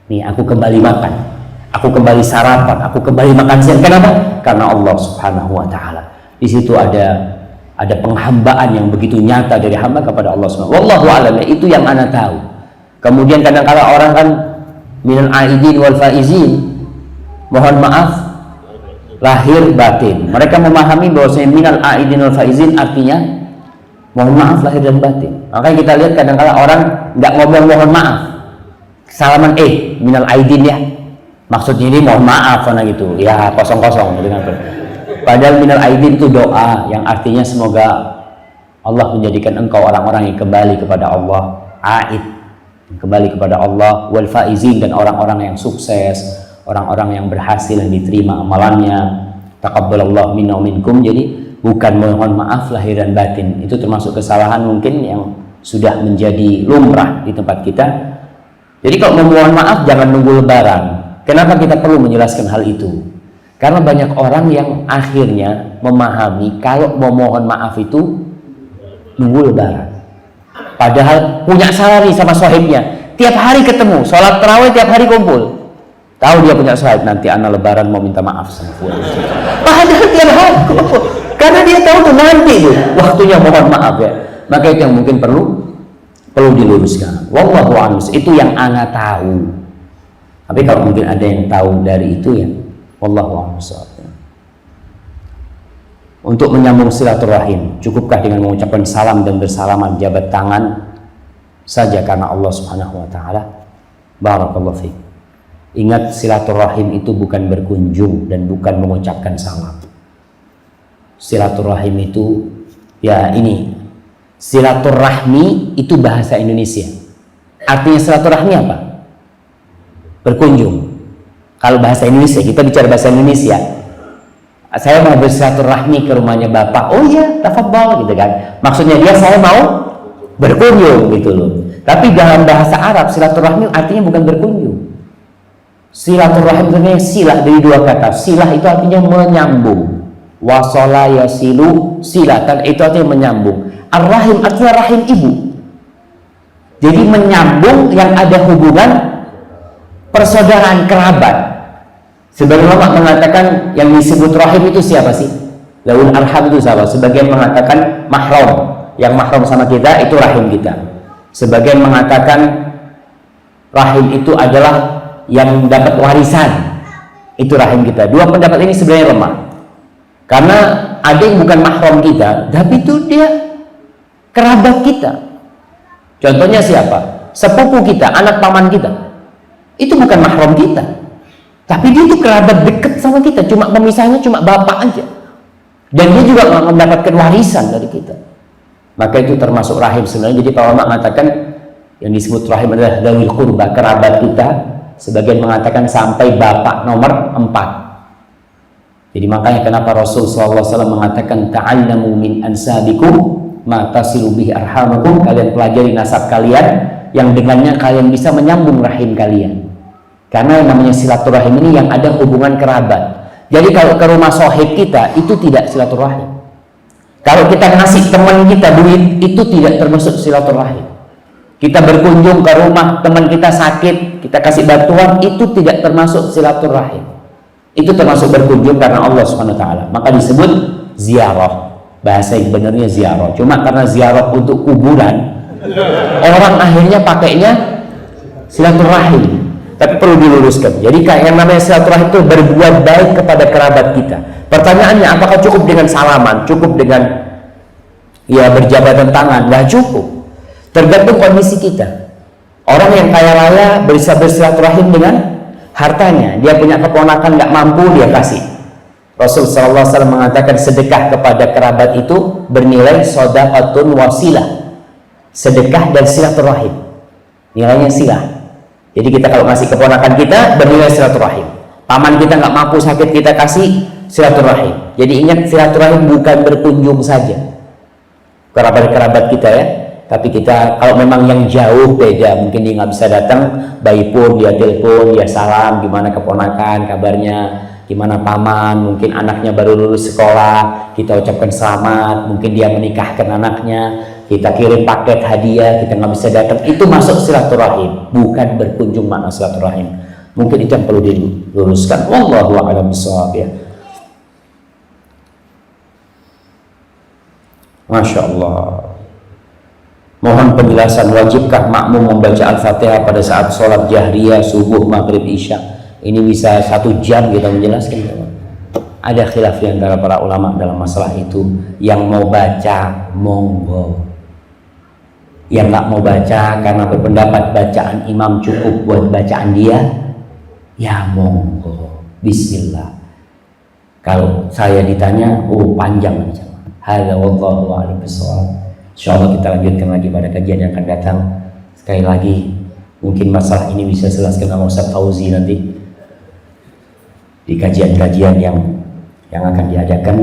Nih, aku kembali makan, aku kembali sarapan, aku kembali makan siang. Kenapa? Karena Allah Subhanahu wa Ta'ala. Di situ ada penghambaan yang begitu nyata dari hamba kepada Allah Subhanahu wa Ta'ala. Wallahu a'lam, itu yang ana tahu. Kemudian kadang-kala orang kan minal aidin wal faizin, mohon maaf lahir batin. Mereka memahami bahwasanya minal aidin wal faizin artinya mohon maaf lahir dan batin. Makanya kita lihat kadang-kala orang nggak ngomong mohon maaf, salaman minal aidin ya, maksudnya ini mohon maaf karena gitu ya, kosong-kosong gitu kan. Padahal minal aidin itu doa yang artinya semoga Allah menjadikan engkau orang-orang yang kembali kepada Allah, aid, kembali kepada Allah, wal faizin, dan orang-orang yang sukses, orang-orang yang berhasil yang diterima amalannya. Taqabbalallahu minna wa minkum. Jadi bukan mohon maaf lahir dan batin, itu termasuk kesalahan mungkin yang sudah menjadi lumrah di tempat kita. Jadi kalau memohon maaf jangan nunggu lebaran. Kenapa kita perlu menjelaskan hal itu? Karena banyak orang yang akhirnya memahami kalau mau mohon maaf itu nunggu lebaran. Padahal punya salah nih sama sahibnya, tiap hari ketemu, sholat tarawih tiap hari kumpul. Tahu dia punya sahib, nanti anak lebaran mau minta maaf sama fulan. Padahal tiap hari kumpul. Karena dia tahu tuh nanti tuh waktunya mohon maaf ya. Maka itu yang mungkin perlu diluruskan. Wallahu a'lam. Itu yang ana tahu. Tapi kalau mungkin ada yang tahu dari itu ya, wallahu a'lam. Untuk menyambung silaturahim, cukupkah dengan mengucapkan salam dan bersalaman jabat tangan saja karena Allah Subhanahu wa Ta'ala? Barakallahu fiik. Ingat, silaturahim itu bukan berkunjung dan bukan mengucapkan salam. Silaturahim itu ya ini, silaturahmi itu bahasa Indonesia. Artinya silaturahmi apa? Berkunjung. Kalau bahasa Indonesia, kita bicara bahasa Indonesia, saya mau bersilaturahmi ke rumahnya bapak, oh iya tafadhol gitu kan, maksudnya dia saya mau berkunjung gitu loh. Tapi dalam bahasa Arab silaturahmi artinya bukan berkunjung. Silaturahim sebenarnya silah dari dua kata. Silah itu artinya menyambung. Wasala yasilu silatan, itu artinya menyambung. Ar-rahim artinya rahim ibu. Jadi menyambung yang ada hubungan persaudaraan kerabat. Sebagian ulama mengatakan yang disebut rahim itu siapa sih? Laul arham itu siapa? Sebagian mengatakan mahram, yang mahram sama kita itu rahim kita. Sebagian mengatakan rahim itu adalah yang dapat warisan, itu rahim kita. Dua pendapat ini sebenarnya lemah. Karena ada yang bukan mahram kita, tapi itu dia kerabat kita. Contohnya siapa? Sepupu kita, anak paman kita. Itu bukan mahram kita. Tapi dia itu kerabat dekat sama kita, cuma pemisahnya cuma bapak aja. Dan dia juga mendapatkan warisan dari kita. Maka itu termasuk rahim sebenarnya. Jadi para ulama mengatakan yang disebut rahim adalah dzawil qurba, kerabat kita. Sebagian mengatakan sampai bapak nomor 4. Jadi makanya kenapa Rasul SAW mengatakan ta'allamu min ansabikum ma tasilu bihi arhamakum, kalian pelajari nasab kalian yang dengannya kalian bisa menyambung rahim kalian. Karena yang namanya silaturahim ini yang ada hubungan kerabat. Jadi kalau ke rumah sahib kita itu tidak silaturahim. Kalau kita ngasih teman kita duit itu tidak termasuk silaturahim. Kita berkunjung ke rumah teman kita sakit, kita kasih bantuan, itu tidak termasuk silaturahim. Itu termasuk berkunjung karena Allah Subhanahu wa taala. Maka disebut ziarah. Bahasa yang benarnya ziarah. Cuma karena ziarah untuk kuburan, orang akhirnya pakainya silaturahim. Tapi perlu diluruskan. Jadi kayak yang namanya silaturahim itu berbuat baik kepada kerabat kita. Pertanyaannya, apakah cukup dengan salaman? Cukup dengan ya berjabatan tangan? Nggak cukup. Tergantung kondisi kita. Orang yang kaya raya bisa bersilaturahim dengan hartanya. Dia punya keponakan nggak mampu, dia kasih. Rasul SAW mengatakan sedekah kepada kerabat itu bernilai shadaqatun wasilah. Sedekah dan silaturahim. Nilainya silah. Jadi kita kalau ngasih keponakan kita bernilai silaturahim. Paman kita nggak mampu sakit, kita kasih silaturahim. Jadi ingat, silaturahim bukan berkunjung saja kerabat-kerabat kita ya. Tapi kita kalau memang yang jauh beda, mungkin dia nggak bisa datang, bayi pun dia telepon, dia salam, gimana keponakan, kabarnya, gimana paman, mungkin anaknya baru lulus sekolah, kita ucapkan selamat, mungkin dia menikahkan anaknya, kita kirim paket hadiah, kita nggak bisa datang, itu masuk silaturahim, bukan berkunjung makna silaturahim. Mungkin itu yang perlu diluruskan. Wallahu a'lam bishawab ya. Masya Allah. Mohon penjelasan, wajibkah makmum membaca Al-Fatihah pada saat sholat jahriyah, subuh, maghrib, isya? Ini bisa 1 jam kita menjelaskan. Ada khilaf di antara para ulama dalam masalah itu. Yang mau baca, monggo. Yang nggak mau baca karena berpendapat bacaan imam cukup buat bacaan dia, ya monggo. Bismillah. Kalau saya ditanya, panjang bicara. Hadza wallahu a'lam bishawab. Insyaallah kita lanjutkan lagi pada kajian yang akan datang. Sekali lagi, mungkin masalah ini bisa jelaskan sama Ustaz Fauzi nanti di kajian-kajian yang akan diadakan.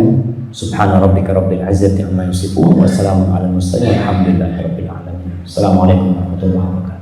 Subhana rabbika rabbil izzati amma yasifun wa salamun alal mursalin walhamdulillahi rabbil alamin. Assalamualaikum warahmatullahi wabarakatuh.